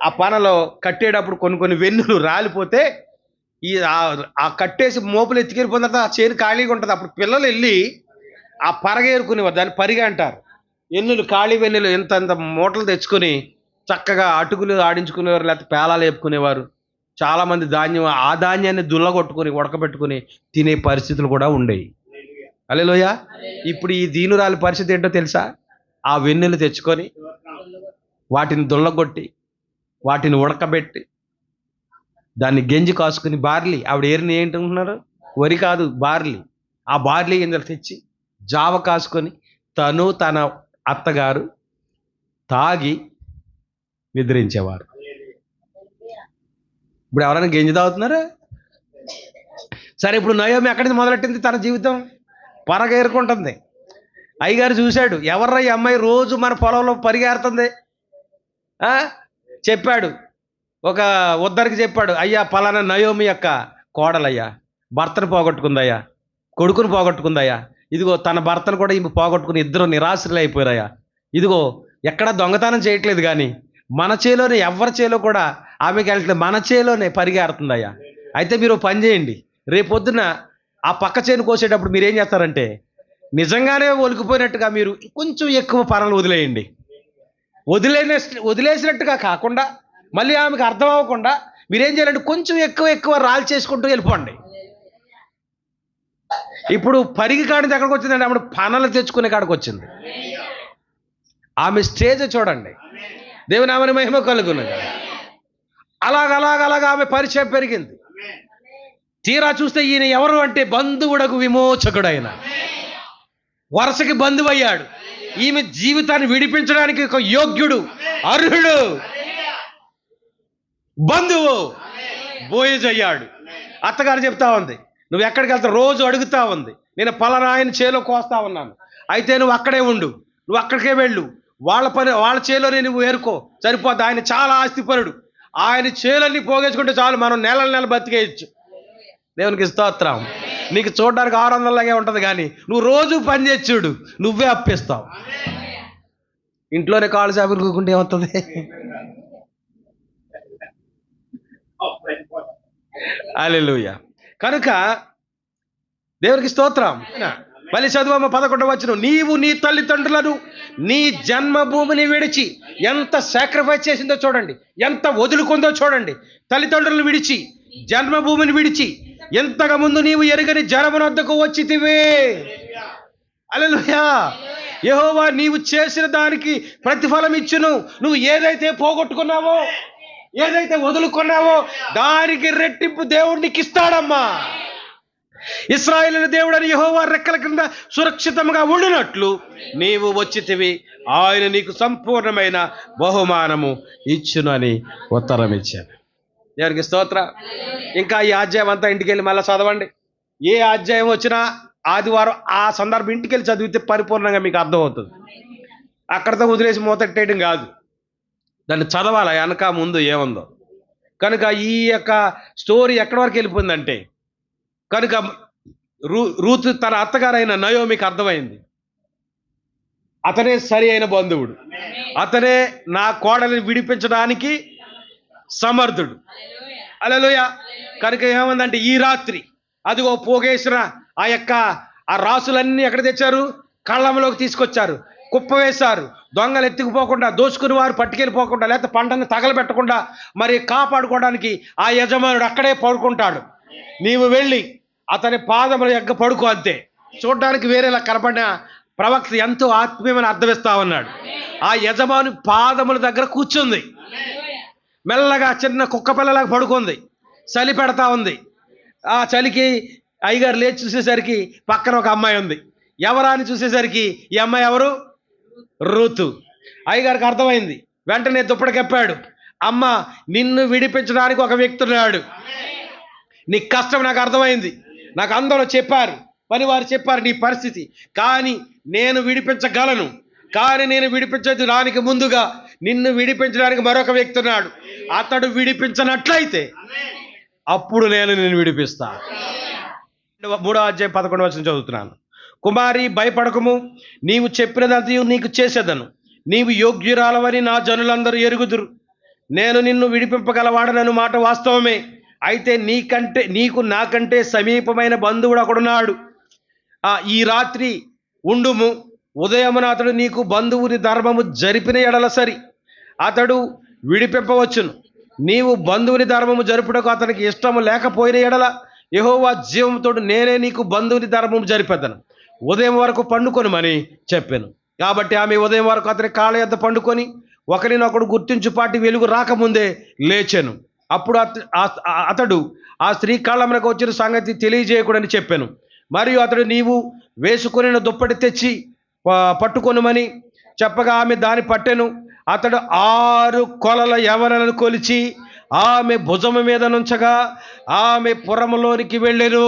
ఆ పనలో కట్టేటప్పుడు కొన్ని వెన్నులు రాలిపోతే ఆ కట్టేసి మోపులు ఎత్తుకెళ్ళిపోయిన తర్వాత ఆ చేను ఖాళీగా ఉంటుంది. అప్పుడు పిల్లలు వెళ్ళి ఆ పరగేరుకునేవారు. దాన్ని పరిగా అంటారు. వెన్నులు, ఖాళీ వెన్నులు ఇంత మూటలు తెచ్చుకొని చక్కగా అటుకులు ఆడించుకునేవారు, లేకపోతే పేలాలు వేపుకునేవారు. చాలామంది ఆ ధాన్యాన్ని దుల్లగొట్టుకొని ఉడకబెట్టుకుని తినే పరిస్థితులు కూడా ఉండేవి. హల్లెలూయా. ఇప్పుడు ఈ దీనురాలి పరిస్థితి ఏంటో తెలుసా? ఆ వెన్నులు తెచ్చుకొని వాటిని దుల్లగొట్టి వాటిని ఉడకబెట్టి దాన్ని గెంజి కాసుకుని బార్లీ, ఆవిడ ఏరిని ఏంటంటున్నారు? వరి కాదు, బార్లీ. ఆ బార్లీ గింజలు తెచ్చి జావ కాసుకొని తను తన అత్తగారు తాగి నిద్రించేవారు. ఇప్పుడు ఎవరైనా గెంజి తాగుతున్నారా? సరే, ఇప్పుడు నయోమి ఎక్కడి నుంచి మొదలెట్టింది తన జీవితం? పరగేరుకుంటుంది. అయ్యగారు చూశాడు, ఎవర్రా ఈ అమ్మాయి రోజు మన పొలంలో పరిగెడుతుంది. చెప్పాడు, ఒక ఉద్దరికి చెప్పాడు, అయ్యా పలానా నయోమి యొక్క కోడలయ్యా, భర్తను పోగొట్టుకుందయ్యా, కొడుకును పోగొట్టుకుందయ్యా, ఇదిగో తన భర్తను కూడా ఈమె పోగొట్టుకుని ఇద్దరు నిరాశ్రలు అయిపోయారయ్యా, ఇదిగో ఎక్కడ దొంగతనం చేయట్లేదు కానీ మన చేలోనే, ఎవరి చేలో కూడా ఆమెకి వెళ్ళట్లేదు, మన చేలోనే పరిగెడుతుందయ్యా. అయితే మీరు పని చేయండి, రేపొద్దున ఆ పక్క చేను కోసేటప్పుడు మీరు ఏం చేస్తారంటే నిజంగానే ఒలికిపోయినట్టుగా మీరు కొంచెం ఎక్కువ పనులు వదిలేయండి. వదిలేసినట్టుగా కాకుండా మళ్ళీ ఆమెకు అర్థం అవ్వకుండా మీరేం చేయాలంటే కొంచెం ఎక్కువ రాళ్ళు చేసుకుంటూ వెళ్ళిపోండి. ఇప్పుడు పరిగి కాడికి ఎక్కడికి వచ్చిందంటే ఆమె పనులు తెచ్చుకునే కాడికి వచ్చింది. ఆమె స్టేజ్ చూడండి. దేవుని ఆమెను మహిమ కలుగునగా. అలాగ ఆమె పరిచయం పెరిగింది. తీరా చూస్తే ఈయన ఎవరు అంటే బంధువుడకు విమోచకుడైన, వరుసకి బంధువు అయ్యాడు. ఈమె జీవితాన్ని విడిపించడానికి ఒక యోగ్యుడు, అర్హుడు, బంధువు బోయజ్ అయ్యాడు. అత్తగారు చెప్తా ఉంది, నువ్వు ఎక్కడికి వెళ్తావు? రోజు అడుగుతా ఉంది, నేను పలానా ఆయన చేలో కోస్తా ఉన్నాను, అయితే నువ్వు అక్కడే ఉండు, నువ్వు అక్కడికే వెళ్ళు, వాళ్ళ చేలోనే నువ్వు ఏరుకో, సరిపోద్ది. ఆయన చాలా ఆస్తిపరుడు, ఆయన చేలన్నీ పోగేసుకుంటే చాలు, మనం నెల బతికేయచ్చు. దేవునికి స్తోత్రం. నీకు చూడడానికి 600లాగే ఉంటుంది కానీ నువ్వు రోజు పని చేసి చూడు, నువ్వే అప్పిస్తావు. ఇంట్లోనే కాళ్ళు చేపలు కూకుంటే ఏమవుతుంది? హల్లెలూయా. కనుక దేవునికి స్తోత్రం. మళ్ళీ చదువమ్మ 11వ వచనం. నీవు నీ తల్లిదండ్రులను నీ జన్మభూమిని విడిచి, ఎంత సాక్రిఫైస్ చేసిందో చూడండి, ఎంత వదులుకుందో చూడండి. తల్లిదండ్రులను విడిచి, జన్మభూమిని విడిచి, ఎంతగా ముందు నీవు ఎరుగని జనమునొద్దకు వచ్చితివే. హల్లెలూయా. యెహోవా నీవు చేసిన దానికి ప్రతిఫలం ఇచ్చును. నువ్వు ఏదైతే పోగొట్టుకున్నావో, ఏదైతే వదులుకున్నావో దానికి రెట్టింపు దేవుడు నీకు ఇస్తాడమ్మా. ఇశ్రాయేలు దేవుడని యెహోవా రెక్కల కింద సురక్షితంగా ఉండినట్లు నీవు వచ్చితివి, ఆయన నీకు సంపూర్ణమైన బహుమానము ఇచ్చునని ఉత్తరం ఇచ్చాను. దేవునికి స్తోత్రం. ఇంకా ఈ అధ్యాయం అంతా ఇంటికి వెళ్ళి మళ్ళీ చదవండి. ఏ అధ్యాయం వచ్చినా ఆదివారం ఆ సందర్భం ఇంటికి వెళ్ళి చదివితే పరిపూర్ణంగా మీకు అర్థమవుతుంది. అక్కడితో వదిలేసి మూతట్టేయడం కాదు, దాన్ని చదవాలి వెనక ముందు ఏముందో. కనుక ఈ యొక్క స్టోరీ ఎక్కడి వరకు వెళ్ళిపోయిందంటే, కనుక రూతు తన అత్తగారైన నయోమికి అర్థమైంది, అతనే సరి అయిన బంధువుడు, అతనే నా కోడలిని విడిపించడానికి సమర్థుడు. హల్లెలూయా. కనుక ఏమందంటే ఈ రాత్రి అదిగో పోగేసిన ఆ రాసులన్నీ ఎక్కడ తెచ్చారు? కళ్ళంలోకి తీసుకొచ్చారు, కుప్ప వేశారు. దొంగలు ఎత్తుకుపోకుండా, దోచుకుని వారు పట్టుకెళ్ళిపోకుండా, లేకపోతే పంటను తగలబెట్టకుండా మరి కాపాడుకోవడానికి ఆ యజమానుడు అక్కడే పడుకుంటాడు. నీవు వెళ్ళి అతని పాదముల ఎగ్గ పడుకో, అంతే. చూడడానికి వేరేలా కనపడిన ప్రవక్త ఎంతో ఆత్మీయమని అర్థమిస్తా ఉన్నాడు. ఆ యజమాని పాదముల దగ్గర కూర్చుంది, మెల్లగా చిన్న కుక్క పిల్లలాగా పడుకుంది, చలి పెడతా ఉంది. ఆ చలికి అయ్యగారు లేచి చూసేసరికి పక్కన ఒక అమ్మాయి ఉంది. ఎవరా అని చూసేసరికి ఈ అమ్మాయి ఎవరు? రూతు. అయ్యగారికి అర్థమైంది. వెంటనే దుప్పటి కప్పాడు. అమ్మ, నిన్ను విడిపించడానికి ఒక వ్యక్తి ఉన్నాడు. నీ కష్టం నాకు అర్థమైంది. నాకు అందరూ చెప్పారు, పని వారు చెప్పారు నీ పరిస్థితి, కానీ నేను విడిపించగలను. కానీ నేను విడిపించడానికి ముందుగా నిన్ను విడిపించడానికి మరొక వ్యక్తి ఉన్నాడు. అతడు విడిపించనట్లయితే అప్పుడు నేను విడిపిస్తా. 3వ అధ్యాయం 11వ వచనం చదువుతున్నాను. కుమారి, భయపడకము, నీవు చెప్పినదంతయు నీకు చేసేదను. నీవు యోగ్యురాలవని నా జనులందరూ ఎరుగుదురు. నేను నిన్ను విడిపింపగలవాడనను మాట వాస్తవమే. అయితే నీకు నాకంటే సమీపమైన బంధువుడు ఒకడున్నాడు. ఈ రాత్రి ఉండుము. ఉదయమున అతడు నీకు బంధువుని ధర్మము జరిపిన ఎడల సరి, అతడు విడిపింపవచ్చును. నీవు బంధువుని ధర్మము జరుపుటకు అతనికి ఇష్టము లేకపోయిన ఎడల యెహోవా జీవముతోడు నేనే నీకు బంధువుని ధర్మము జరిపెదను. ఉదయం వరకు పండుకొనుమని చెప్పాను. కాబట్టి ఆమె ఉదయం వరకు అతని కాళ్ళ యొద్ద పండుకొని ఒకరినొకడు గుర్తించుపాటి వెలుగు రాకముందే లేచెను. అప్పుడు అతడు ఆ స్త్రీ కాళ్ళమునకు వచ్చిన సంగతి తెలియజేయకూడని చెప్పాను. మరియు అతడు, నీవు వేసుకొనిన దుప్పటి తెచ్చి పట్టుకొనుమని చెప్పగా ఆమె దాన్ని పట్టెను. అతడు 6 కొలల యవనలను కొలిచి ఆమె భుజము మీద నుంచగా ఆమె పురములోనికి వెళ్ళెను.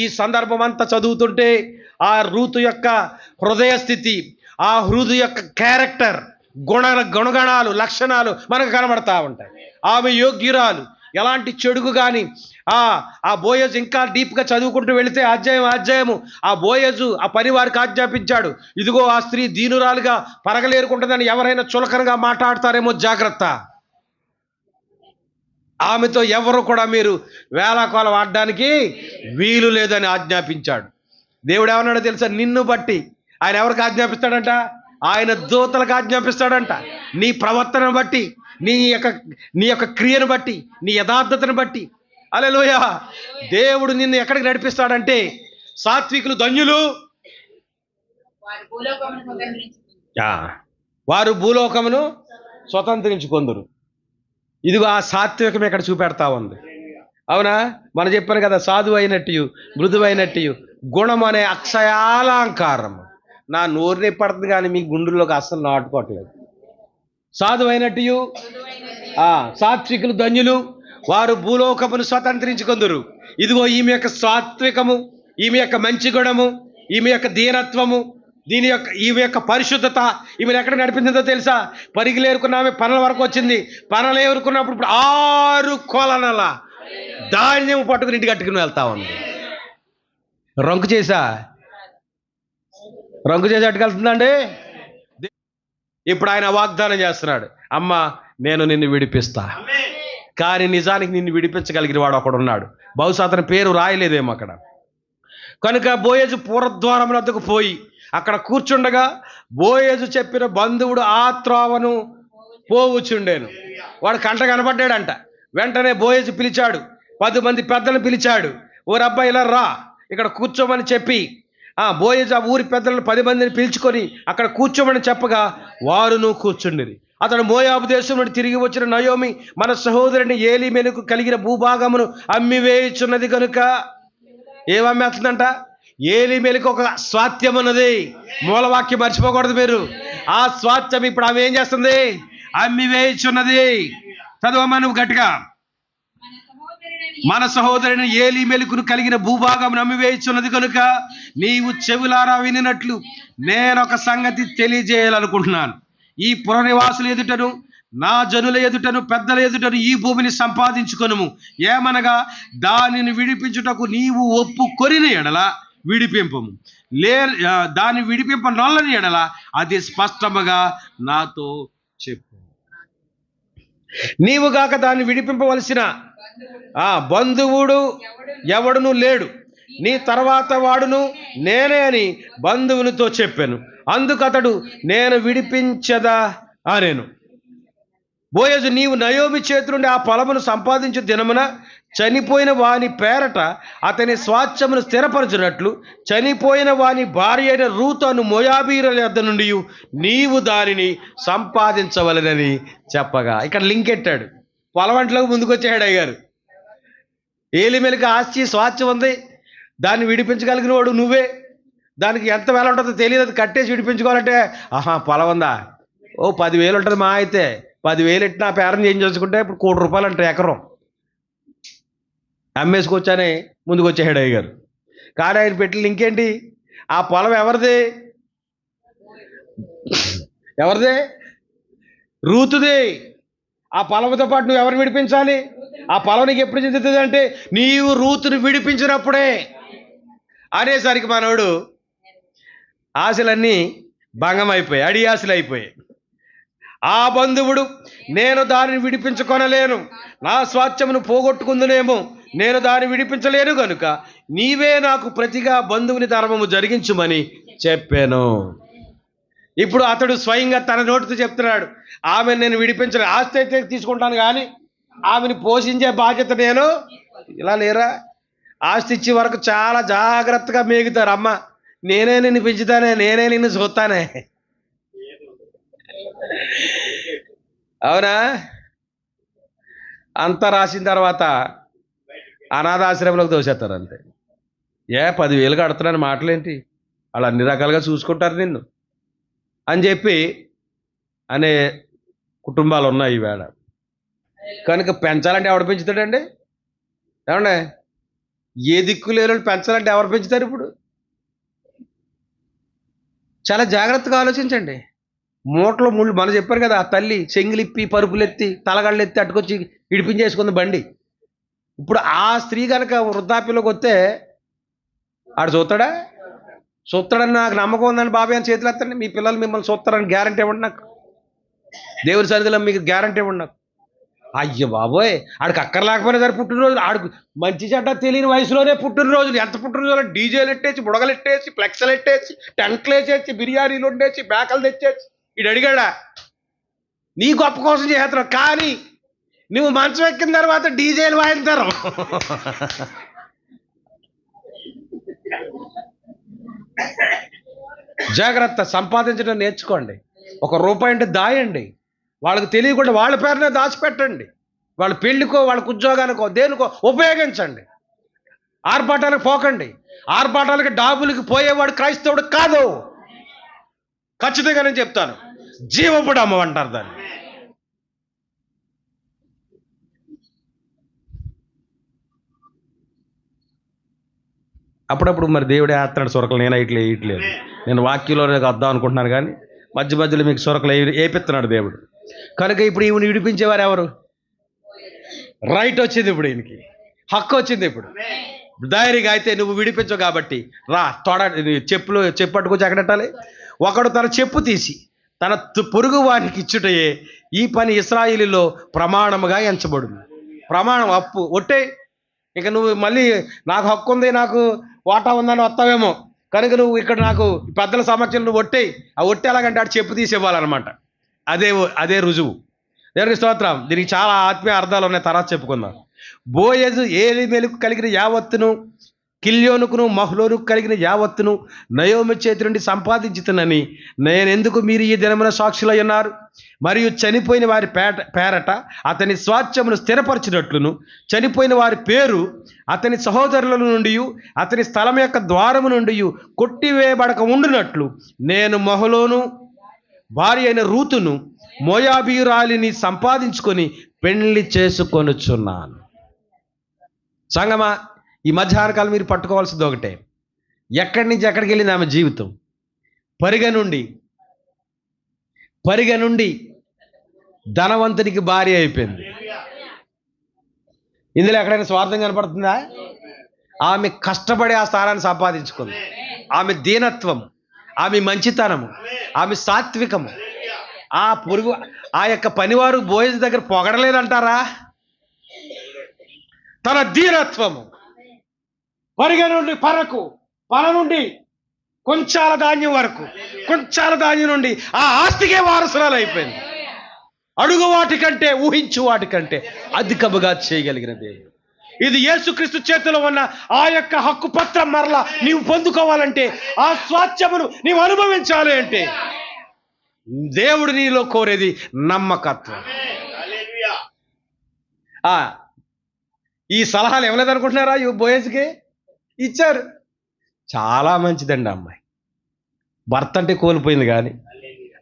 ఈ సందర్భం అంతా చదువుతుంటే ఆ రూతు యొక్క హృదయ స్థితి, ఆ రూతు యొక్క క్యారెక్టర్, గుణగణాలు, లక్షణాలు మనకు కనబడతా ఉంటాయి. ఆమె యోగ్యురాలు, ఎలాంటి చెడుగు కానీ ఆ బోయజు ఇంకా డీప్గా చదువుకుంటూ వెళితే అధ్యాయము ఆ బోయజు ఆ పని వారికి ఆజ్ఞాపించాడు, ఇదిగో ఆ స్త్రీ దీనురాలుగా పరగలేరుకుంటుందని ఎవరైనా చులకనగా మాట్లాడతారేమో జాగ్రత్త. ఆమెతో ఎవరు కూడా మీరు వేళాకోళం ఆడడానికి వీలు లేదని ఆజ్ఞాపించాడు. దేవుడు ఏమన్నాడో తెలుసా? నిన్ను బట్టి ఆయన ఎవరికి ఆజ్ఞాపిస్తాడంట? ఆయన దూతలకు ఆజ్ఞాపిస్తాడంట. నీ ప్రవర్తనను బట్టి, నీ యొక్క క్రియను బట్టి, నీ యథార్థతను బట్టి. హల్లెలూయా. దేవుడు నిన్ను ఎక్కడికి నడిపిస్తాడంటే, సాత్వికులు ధన్యులు, వారు భూలోకమును స్వతంత్రించుకొందురు. ఇదిగో ఆ సాత్వికం ఇక్కడ చూపెడతా ఉంది. అవునా? మనం చెప్పాను కదా, సాధువు అయినట్టు, మృదువైనట్టు, గుణం అనే అక్షయాలంకారం నా నోరునే పడుతుంది కానీ మీ గుండెల్లోకి అస్సలు నాటుకోవట్లేదు. సాధువు అయినట్టు, సాత్వికులు ధన్యులు, వారు భూలోకమును స్వతంత్రించుకొందురు. ఇదిగో ఈమె యొక్క సాత్వికము, ఈమె యొక్క మంచి గుణము, ఈమె యొక్క దీనత్వము, ఈమె యొక్క పరిశుద్ధత ఈమెను ఎక్కడ నడిపించిందో తెలుసా? పరిగిలేరుకున్న ఆమె పనుల వరకు వచ్చింది. పనులు ఏరుకున్నప్పుడు ఇప్పుడు 6 కొలనల ధాన్యం పట్టుకుని ఇంటికి కట్టుకుని వెళ్తా ఉంది. రంకు చేసి అట్టుకెళ్తుందండి. ఇప్పుడు ఆయన వాగ్దానం చేస్తున్నాడు, అమ్మ, నేను నిన్ను విడిపిస్తా. కానీ నిజానికి నిన్ను విడిపించగలిగిన వాడు ఒకడున్నాడు. బహుశా అతని పేరు రాయలేదేమో అక్కడ. కనుక బోయజు పూర్వద్వారం వద్దకు పోయి అక్కడ కూర్చుండగా బోయజు చెప్పిన బంధువుడు ఆ త్రోవను పోవుచుండేను. వాడు కంట కనబడ్డాడంట. వెంటనే బోయజు పిలిచాడు, 10 మంది పెద్దలను పిలిచాడు. ఓరబ్బాయి ఇలా రా, ఇక్కడ కూర్చోమని చెప్పి బోయజు ఆ ఊరి పెద్దలను 10 మందిని పిలుచుకొని అక్కడ కూర్చోమని చెప్పగా వారును కూర్చుండిరి. అతడు మోయాబు దేశం నుండి తిరిగి వచ్చిన నయోమి మన సహోదరుని ఏలీమెలకు కలిగిన భూభాగమును అమ్మివేయుచున్నది కనుక. ఏమమ్మేస్తుందంట? ఏలీమెలకు ఒక స్వాస్థ్యం ఉన్నది. మూలవాక్యం మర్చిపోకూడదు మీరు. ఆ స్వాస్థ్యం ఇప్పుడు ఆమె ఏం చేస్తుంది? అమ్మివేయుచున్నది. చదువమ్మా నువ్వు గట్టిగా. మన సహోదరుని ఏలీమెలకును కలిగిన భూభాగమును అమ్మివేయుచున్నది కనుక నీవు చెవులారా వినినట్లు నేనొక సంగతి తెలియజేయాలనుకుంటున్నాను. ఈ పురనివాసుల ఎదుటను, నా జనుల ఎదుటను, పెద్దల ఎదుటను ఈ భూమిని సంపాదించుకొనుము. ఏమనగా దానిని విడిపించుటకు నీవు ఒప్పుకొనిన ఎడల విడిపింపము, దాన్ని విడిపింపనొల్లని ఎడల అది స్పష్టముగా నాతో చెప్పు. నీవు గాక దాన్ని విడిపింపవలసిన బంధువుడు ఎవడును లేడు, నీ తర్వాత వాడును నేనే అని బంధువునితో చెప్పాను. అందుకు అతడు, నేను విడిపించదా అనేను. బోయజు, నీవు నయోమి చేతి నుండి ఆ పొలమును సంపాదించు దినమున చనిపోయిన వాని పేరట అతని స్వాస్థ్యమును స్థిరపరచునట్లు చనిపోయిన వాని భార్య అయిన రూతు అను మోయాబీయుల యొద్ద నుండి నీవు దానిని సంపాదించవలెనని చెప్పగా. ఇక్కడ లింక్ ఎట్టాడు. పొలవంట్లోకి ముందుకొచ్చాడు అయ్యారు. ఏలిమెలికి ఆస్తి స్వాస్థ్యం ఉంది, దాన్ని విడిపించగలిగిన వాడు నువ్వే. దానికి ఎంత వేల ఉంటుందో తెలియదు, అది కట్టేసి విడిపించుకోవాలంటే పొలం ఉందా, ఓ 10,000 ఉంటుంది మా అయితే. 10,000 ఎట్టి నా పేరెంట్ చేంజ్ చేసుకుంటే ఇప్పుడు ₹1,00,00,000 అంటే ఎకరం. అమ్మేసుకొచ్చానే ముందుకు వచ్చేసాడు అయ్య గారు. కానీ ఆయన పెట్టిన ఇంకేంటి, ఆ పొలం ఎవరిది? ఎవరిది? రూతుది. ఆ పొలంతో పాటు నువ్వు ఎవరు విడిపించాలి? ఆ పొలం నీకు ఎప్పుడు చెందుతుంది అంటే నీవు రూతుని విడిపించినప్పుడే. అనేసరికి మనోడు ఆశలన్నీ భంగం అయిపోయాయి, అడి ఆశలు అయిపోయాయి. ఆ బంధువుడు, నేను దానిని విడిపించుకొనలేను, నా స్వాస్థ్యమును పోగొట్టుకుందునేమో, నేను దాన్ని విడిపించలేను గనుక నీవే నాకు ప్రతిగా బంధువుని ధర్మము జరిగించుమని చెప్పాను. ఇప్పుడు అతడు స్వయంగా తన నోటితో చెప్తున్నాడు, ఆమెను నేను విడిపించలే, ఆస్తి అయితే తీసుకుంటాను కానీ ఆమెను పోషించే బాధ్యత నేను. ఇలా లేరా? ఆస్తి ఇచ్చే వరకు చాలా జాగ్రత్తగా మేగుతారు. అమ్మ నేనే నిన్ను పెంచుతానే, నేనే నిన్ను చూస్తానే. అవునా? అంతా రాసిన తర్వాత అనాథాశ్రమంలోకి దోసేస్తారు అంతే. 10,000 కడుతున్నాను మాటలేంటి, వాళ్ళు అన్ని రకాలుగా చూసుకుంటారు నిన్ను అని చెప్పి అనే కుటుంబాలు ఉన్నాయి ఈవేళ. కనుక పెంచాలంటే ఎవడు పెంచుతాడండి? ఏమండే, ఏ దిక్కు లేని పెంచాలంటే ఎవరు పెంచుతారు? ఇప్పుడు చాలా జాగ్రత్తగా ఆలోచించండి. మూటలో ముళ్ళు, మనం చెప్పారు కదా, ఆ తల్లి చెంగిలిప్పి పరుపులెత్తి తలగాళ్ళెత్తి అట్టుకొచ్చి ఇడిపించేసుకుంది బండి. ఇప్పుడు ఆ స్త్రీ కనుక వృద్ధాప్యంలోకి వస్తే ఆడు చూస్తాడా? చూస్తాడని నాకు నమ్మకం ఉందండి బాబాయ్ అని చేతులు ఎత్తండి. మీ పిల్లలు మిమ్మల్ని చూస్తారని గ్యారంటీ ఇవ్వండి నాకు. దేవుడి సన్నిధిలో మీకు గ్యారంటీ ఇవ్వండి నాకు. అయ్యో బాబోయ్, ఆడికి అక్కర్లేకపోయినా సరే పుట్టినరోజులు, ఆడికి మంచి చెడ్డ తెలియని వయసులోనే పుట్టినరోజులు. ఎంత పుట్టినరోజులు? డీజేలు ఎట్టేసి, బుడగలు ఎట్టేసి, ఫ్లెక్స్లు ఎట్టేసి, టెంట్లు వేసేసి, బిర్యానీలు వండేసి, బేకలు తెచ్చేసి. వీడు అడిగాడా? నీ గొప్ప కోసం చేస్తున్నావు, కానీ నువ్వు మంచం ఎక్కిన తర్వాత డీజేలు వాయిస్తారు. జాగ్రత్త, సంపాదించడం నేర్చుకోండి. ₹1 అంటే దాయండి, వాళ్ళకి తెలియకుండా వాళ్ళ పేరునే దాచిపెట్టండి. వాళ్ళ పెళ్లికో, వాళ్ళకి ఉద్యోగానికో, దేనికో ఉపయోగించండి. ఆర్భాటాలకు పోకండి. ఆర్భాటాలకి డాబులకి పోయేవాడు క్రైస్తవుడు కాదు. ఖచ్చితంగా నేను చెప్తాను. జీవపుడు అమ్మమంటారు దాన్ని. అప్పుడప్పుడు మరి దేవుడే వేస్తున్నాడు సొరకలు, నేను ఇట్లా వేయట్లేదు. నేను వాక్యంలోనే వద్దాం అనుకుంటున్నాను కానీ మధ్య మధ్యలో మీకు సొరకలు వేపిస్తున్నాడు దేవుడు. కనుక ఇప్పుడు ఈవిని విడిపించేవారు ఎవరు? రైట్ వచ్చింది, ఇప్పుడు ఈయనకి హక్కు వచ్చింది. ఇప్పుడు ధైర్యంగా అయితే నువ్వు విడిపించవు కాబట్టి రా, చెప్పు పట్టుకొచ్చి ఎక్కడెట్టాలి? ఒకడు తన చెప్పు తీసి తన పొరుగు వారికి ఇచ్చుటయే ఈ పని ఇశ్రాయేలులో ప్రమాణముగా ఎంచబడును. ప్రమాణం అప్పు ఒట్టే. ఇక నువ్వు మళ్ళీ నాకు హక్కు ఉంది, నాకు వాటా ఉందని వస్తావేమో, కనుక నువ్వు ఇక్కడ నాకు పెద్దల సమక్షంలో నువ్వు ఒట్టేయి. ఆ ఒట్టి ఎలాగంటే ఆడు చెప్పు తీసి ఇవ్వాలన్నమాట. అదే రుజువు. దేవునికి స్తోత్రం. దీనికి చాలా ఆత్మీయ అర్థాలు ఉన్నాయి, తర్వాత చెప్పుకుందాం. బోయజు ఏలిమెలకు కలిగిన యావత్తును, కిల్యోనుకును మహ్లోనుకు కలిగిన యావత్తును నయోమి చేతి నుండి సంపాదించుతునని నేనెందుకు మీరు ఈ దినమున సాక్షులై ఉన్నారు. మరియు చనిపోయిన వారి పేరట అతని స్వాస్థ్యమును స్థిరపరచినట్లును, చనిపోయిన వారి పేరు అతని సహోదరుల నుండి అతని స్థలం యొక్క ద్వారము నుండి కొట్టివేయబడక ఉండునట్లు నేను మహలోను భార్య అయిన రూతును మోయాబీయురాలిని సంపాదించుకొని పెళ్లి చేసుకొనుచున్నాను. సంగమా, ఈ మధ్యాహ్నకాలం మీరు పట్టుకోవాల్సింది ఒకటే, ఎక్కడి నుంచి ఎక్కడికి వెళ్ళింది ఆమె జీవితం? పరిగ నుండి ధనవంతునికి భార్య అయిపోయింది. ఇందులో ఎక్కడైనా స్వార్థం కనపడుతుందా? ఆమె కష్టపడి ఆ స్థానాన్ని సంపాదించుకుంది. ఆమె దీనత్వం, ఆమె మంచితనము, ఆమె సాత్వికము, ఆ యొక్క పనివారు బోయజు దగ్గర పొగడలేదంటారా? తన దీనత్వము, పరిగ నుండి పర నుండి కొంచాల ధాన్యం వరకు, కొంచాల ధాన్యం నుండి ఆ ఆస్తికే వారసురాలు అయిపోయింది. అడుగు వాటికంటే, ఊహించు వాటికంటే అధికముగా చేయగలిగిన దేవుడు. ఇది యేసుక్రీస్తు చేతిలో ఉన్న ఆ యొక్క హక్కు పత్రం మరలా నీవు పొందుకోవాలంటే, ఆ స్వాస్థ్యమును నీవు అనుభవించాలి అంటే దేవుడు నీలో కోరేది నమ్మకత్వం. ఈ సలహాలు ఇవ్వలేదు అనుకుంటున్నారా? బోయజ్కి ఇచ్చారు. చాలా మంచిదండి అమ్మాయి. భర్త అంటే కోల్పోయింది కానీ,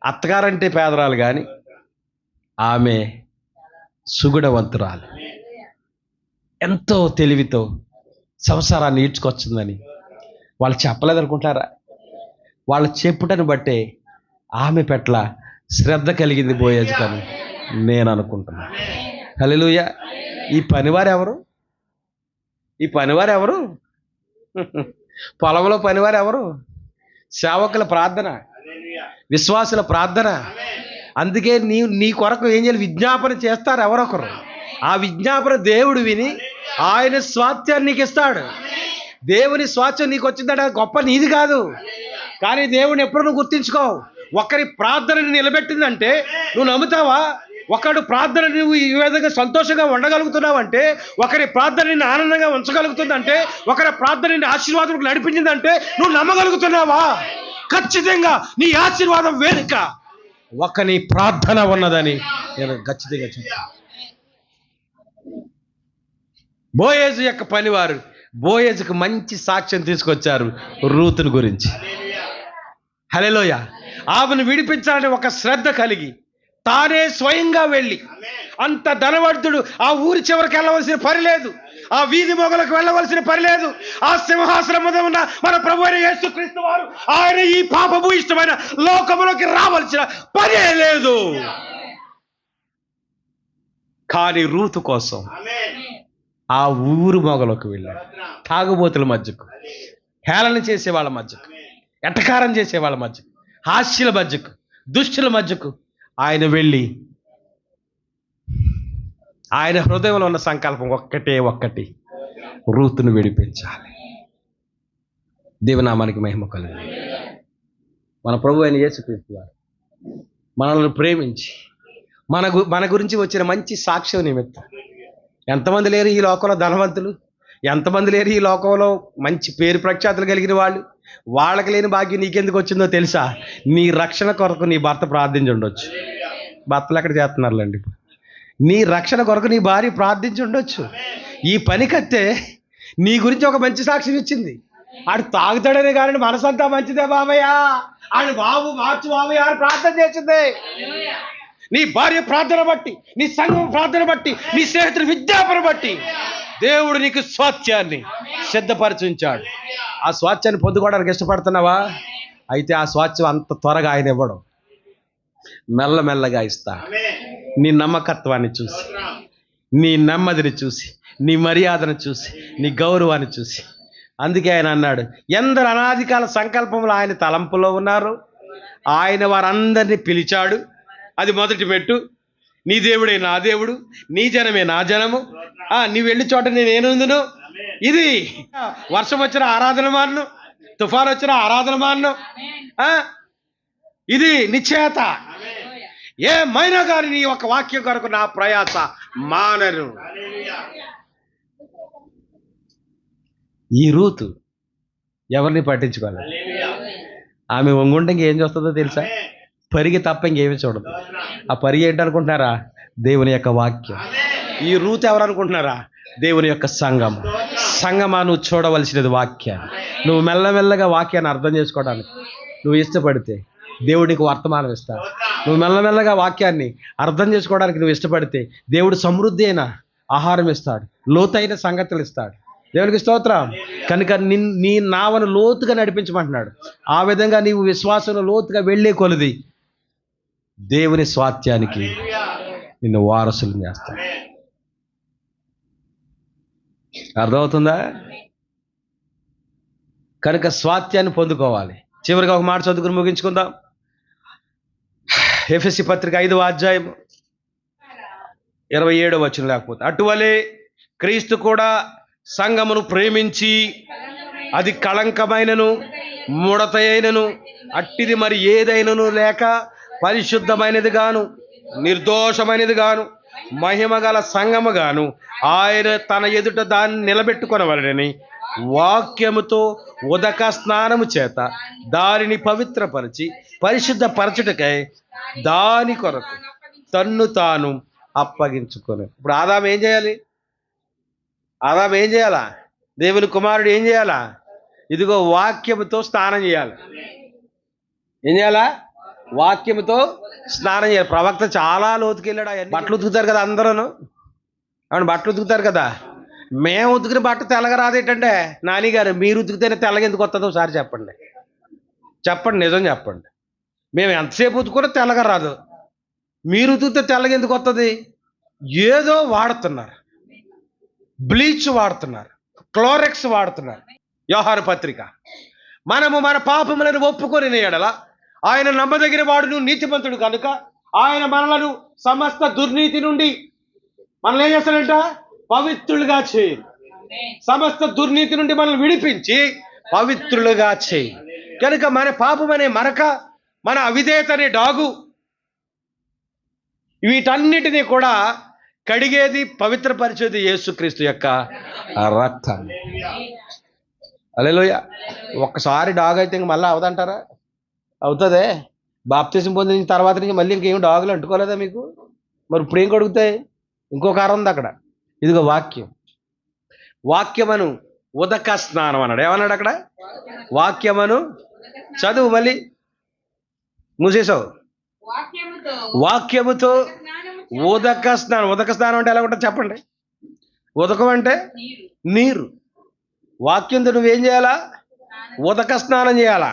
అత్తగారంటే పేదరాలు కానీ, ఆమె సుగుణవంతురాలు. ఎంతో తెలివితో సంసారాన్ని ఈడ్చుకొచ్చిందని వాళ్ళు చెప్పలేదు అనుకుంటారా? వాళ్ళు చెప్పుటని బట్టే ఆమె పట్ల శ్రద్ధ కలిగింది బోయజ్ కానీ నేను అనుకుంటున్నాను. హల్లెలూయా. ఈ పనివారు ఎవరు? ఈ పనివారు ఎవరు? పొలంలో పనివారు ఎవరు? సేవకుల ప్రార్థన, విశ్వాసుల ప్రార్థన. అందుకే నీ కొరకు ఏం చేయాలి? విజ్ఞాపన చేస్తారు ఎవరొకరు. ఆ విజ్ఞాపన దేవుడు విని ఆయన స్వాస్థ్యాన్ని నీకు ఇస్తాడు. దేవుని స్వాస్థ్యం నీకు వచ్చిందంటే గొప్ప నీది కాదు, కానీ దేవుని ఎప్పుడు నువ్వు గుర్తించుకోవు. ఒకరి ప్రార్థనని నిలబెట్టిందంటే నువ్వు నమ్ముతావా? ఒకడు ప్రార్థన నువ్వు ఈ విధంగా సంతోషంగా ఉండగలుగుతున్నావంటే, ఒకరి ప్రార్థన నిన్ను ఆనందంగా ఉంచగలుగుతుందంటే, ఒకరి ప్రార్థన నిన్ను ఆశీర్వాదం నడిపించిందంటే నువ్వు నమ్మగలుగుతున్నావా? ఖచ్చితంగా నీ ఆశీర్వాదం వెనుక ఒకని ప్రార్థన ఉన్నదని నేను ఖచ్చితంగా చెప్తాను. బోయేజు యొక్క పనివారు బోయేజుకు మంచి సాక్ష్యం తీసుకొచ్చారు రూతుని గురించి. హల్లెలూయా. ఆమెను విడిపించాలని ఒక శ్రద్ధ కలిగి తానే స్వయంగా వెళ్ళి, అంత ధనవంతుడు, ఆ ఊరి చివరికి వెళ్ళవలసిన పని లేదు, ఆ వీధి మొగలకు వెళ్ళవలసిన పని లేదు, ఆ సింహాసనం మీద ఉన్న మన ప్రభు అయిన యేసుక్రీస్తు వారు ఆయన ఈ పాపము ఇష్టమైన లోకములోకి రావాల్సిన పనే లేదు. కానీ రూతు కోసం ఆ ఊరు మొగలోకి వెళ్ళాడు. తాగుబోతుల మధ్యకు, హేళన చేసే వాళ్ళ మధ్యకు, ఎటకారం చేసే వాళ్ళ మధ్యకు, హాస్యుల మధ్యకు, దుష్టుల మధ్యకు ఆయన వెళ్ళి ఆయన హృదయంలో ఉన్న సంకల్పం ఒక్కటి, రూతును విడిపించాలి. దేవునామానికి మహిమ కలుగును. మన ప్రభు అయిన యేసుక్రీస్తు వారు మనల్ని ప్రేమించి మన గురించి వచ్చిన మంచి సాక్ష్యం నిమిత్తం ఎంతమంది లేరు ఈ లోకంలో ధనవంతులు, ఎంతమంది లేరు ఈ లోకంలో మంచి పేరు ప్రఖ్యాతులు కలిగిన వాళ్ళు. వాళ్ళకి లేని భాగ్యం నీకెందుకు వచ్చిందో తెలుసా? నీ రక్షణ కొరకు నీ భర్త ప్రార్థించి ఉండొచ్చు. భర్తలు ఎక్కడ చేస్తున్నారులేండి. నీ రక్షణ కొరకు నీ భార్య ప్రార్థించి ఉండొచ్చు. ఈ పని కత్తే నీ గురించి ఒక మంచి సాక్ష్యం ఇచ్చింది. ఆడు తాగుతాడనే కానీ మనసంతా మంచిదే బాబయ్య, ఆడు బాబు మార్చు బాబయ్య అని ప్రార్థన చేసింది. నీ భార్య ప్రార్థన బట్టి, నీ సంఘం ప్రార్థన బట్టి, నీ స్నేహితుల విజ్ఞాపన బట్టి దేవుడు నీకు స్వాస్థ్యాన్ని సిద్ధపరిచుంచాడు. ఆ స్వాస్థ్యాన్ని పొందుకోవడానికి ఇష్టపడుతున్నావా? అయితే ఆ స్వాస్థ్యం అంత త్వరగా ఆయన ఇవ్వడం, మెల్లమెల్లగా ఇస్తా. నీ నమ్మకత్వాన్ని చూసి, నీ నెమ్మదిని చూసి, నీ మర్యాదను చూసి, నీ గౌరవాన్ని చూసి. అందుకే ఆయన అన్నాడు, ఎందరు అనాదికాల సంకల్పములు ఆయన తలంపులో ఉన్నారు, ఆయన వారందరినీ పిలిచాడు. అది మొదటి పెట్టు. నీ దేవుడే నా దేవుడు, నీ జనమే నా జనము, నీ వెళ్ళి చోట నేనుందును. ఇది వర్షం వచ్చిన ఆరాధన మాను, తుఫాను వచ్చిన ఆరాధన మాను. ఇది నిశ్చయత. ఏమైనా కానీ నీ ఒక వాక్యం కొరకు నా ప్రయాస మానను. ఈ రూతు ఎవరిని పట్టించుకోలేదు. ఆమె వంగుంటే ఇంకేం చూస్తుందో తెలుసా? పరిగి తప్ప ఇంకేమీ చూడదు. ఆ పరిగి ఏంటనుకుంటున్నారా? దేవుని యొక్క వాక్యం. ఈ రూతు ఎవరు అనుకుంటున్నారా? దేవుని యొక్క సంఘం. సంఘమా, నువ్వు చూడవలసినది వాక్యాన్ని. నువ్వు మెల్లమెల్లగా వాక్యాన్ని అర్థం చేసుకోవడానికి నువ్వు ఇష్టపడితే దేవుడు నీకు వర్తమానం ఇస్తాడు. నువ్వు మెల్లమెల్లగా వాక్యాన్ని అర్థం చేసుకోవడానికి నువ్వు ఇష్టపడితే దేవుడు సమృద్ధి అయిన ఆహారం ఇస్తాడు, లోతైన సంగతులు ఇస్తాడు. దేవునికి స్తోత్రం. కనుక నీ నావను లోతుగా నడిపించమంటున్నాడు. ఆ విధంగా నీవు విశ్వాసంలో లోతుగా వెళ్ళే కొలది దేవుని స్వాస్థ్యానికి నిన్ను వారసులు చేస్తాడు. అర్థమవుతుందా? కనుక స్వాస్థ్యాన్ని పొందుకోవాలి. చివరిగా ఒక మాట చదువుకుని ముగించుకుందాం. ఎఫెసీ పత్రిక 5వ అధ్యాయం 27వ వచనం. లేకపోతే అటువలే క్రీస్తు కూడా సంఘమును ప్రేమించి అది కళంకమైనను ముడత అయినను అట్టిది మరి ఏదైనను లేక పరిశుద్ధమైనది గాను నిర్దోషమైనది గాను మహిమ గల సంఘము గాను ఆయన తన ఎదుట దాన్ని నిలబెట్టుకొనవలెనని వాక్యముతో ఉదక స్నానము చేత దానిని పవిత్రపరిచి పరిశుద్ధపరచుటకై దాని కొరకు తన్ను తాను అప్పగించుకొని. ఇప్పుడు ఆదాము ఏం చేయాలి? ఆదాము ఏం చేయాలా? దేవుని కుమారుడు ఏం చేయాలా? ఇదిగో వాక్యముతో స్నానం చేయాలి. ఏం చేయాలా? వాక్యముతో స్నానం చేయాలి. ప్రవక్త చాలా లోతుకెళ్ళాడు. బట్టలు ఉతుకుతారు కదా అందరూను, అవును బట్టలు ఉతుకుతారు కదా. మేము ఉతికిన బట్ట తెల్లగా రాదేటంటే నాని గారు, మీరు ఉతికితేనే తెల్లగా ఎందుకు వస్తుందో ఒకసారి చెప్పండి. చెప్పండి, నిజం చెప్పండి. మేము ఎంతసేపు ఉతుకున్నా తెల్లగా రాదు. మీరు ఉతికితే తెల్లగా ఎందుకు వస్తుంది? ఏదో వాడుతున్నారు, బ్లీచ్ వాడుతున్నారు, క్లోరెక్స్ వాడుతున్నారు. యోహాను పత్రిక, మనము మన పాపములను ఒప్పుకొని ఎడల ఆయన నమ్మదగిన వాడును నీతిమంతుడు కనుక ఆయన మనలను సమస్త దుర్నీతి నుండి మనల్ని ఏం చేస్తాడంట? పవిత్రులుగా చేయి. సమస్త దుర్నీతి నుండి మనల్ని విడిపించి పవిత్రులుగా చేయి. కనుక మన పాపం అనే మరక, మన అవిధేయత అనే డాగు, వీటన్నిటినీ కూడా కడిగేది, పవిత్రపరిచేది యేసుక్రీస్తు యొక్క రక్తం. హల్లెలూయా. ఒక్కసారి డాగ్ అయితే ఇంక మళ్ళీ అవదంటారా? అవుతుందే. బాప్తిజం పొందిన తర్వాత నుంచి మళ్ళీ ఇంకేం డాగులు అంటుకోలేదా మీకు? మరి ఇప్పుడు ఏం కడుగుతాయి? ఇంకో కారం ఉంది అక్కడ. ఇదిగో వాక్యం. వాక్యమను ఉదక స్నానం అన్నాడు. ఏమన్నాడు అక్కడ? వాక్యమను. చదువు మళ్ళీ, మూసేసావు. వాక్యముతో ఉదక స్నానం. ఉదక స్నానం అంటే ఎలా ఉంటుంది చెప్పండి? ఉదకం అంటే నీరు. వాక్యంతో నువ్వేం చేయాలా? ఉదక స్నానం చేయాలా.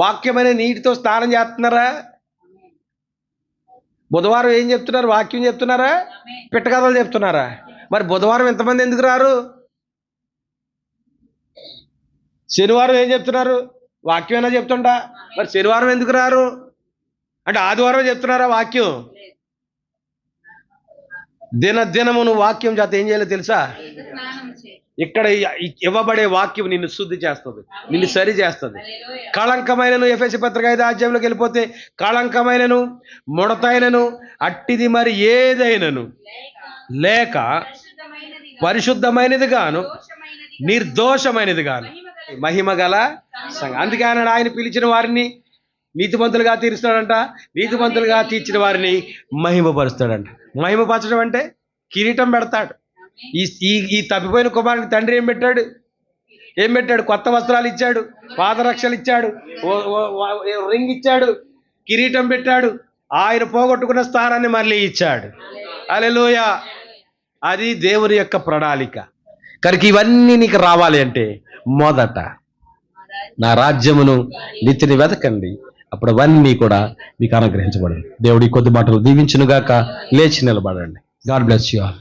వాక్యమనే నీటితో స్నానం చేస్తున్నారా? బుధవారం ఏం చెప్తున్నారు? వాక్యం చెప్తున్నారా? పిట్టకథలు చెప్తున్నారా? మరి బుధవారం ఎంతమంది ఎందుకు రారు? శనివారం ఏం చెప్తున్నారు? వాక్యమైనా చెప్తుంటా, మరి శనివారం ఎందుకు రారు? అంటే ఆదివారం చెప్తున్నారా వాక్యం? దినదినము నువ్వు వాక్యం చేత ఏం చేయాలో తెలుసా? ఇక్కడ ఇవ్వబడే వాక్యం నిన్ను శుద్ధి చేస్తుంది, నిన్ను సరి చేస్తుంది. కళంకమైనను, ఎఫెసీ పత్రిక 5వ అధ్యాయంలోకి వెళ్ళిపోతే, కళంకమైనను, ముడతైనను, అట్టిది మరి ఏదైనను లేక పరిశుద్ధమైనది గాను నిర్దోషమైనది గాను మహిమ గల సంఘం. అందుకే ఆయన పిలిచిన వారిని నీతిమంతులుగా తీరుస్తాడంట, నీతిమంతులుగా తీర్చిన వారిని మహిమపరుస్తాడంట. మహిమపరచడం అంటే కిరీటం పెడతాడు. ఈ తప్పిపోయిన కుమారుని తండ్రి ఏం పెట్టాడు? కొత్త వస్త్రాలు ఇచ్చాడు, పాదరక్షలు ఇచ్చాడు, రింగ్ ఇచ్చాడు, కిరీటం పెట్టాడు. ఆయన పోగొట్టుకున్న స్థానాన్ని మళ్ళీ ఇచ్చాడు. హల్లెలూయా. అది దేవుని యొక్క ప్రణాళిక. కనుక ఇవన్నీ నీకు రావాలి అంటే మొదట నా రాజ్యమును, నీతిని వెతకండి, అప్పుడు అవన్నీ కూడా మీకు అనుగ్రహించబడండి. దేవుడి కొద్ది మాటలు దీవించునుగాక. లేచి నిలబడండి. God bless you all.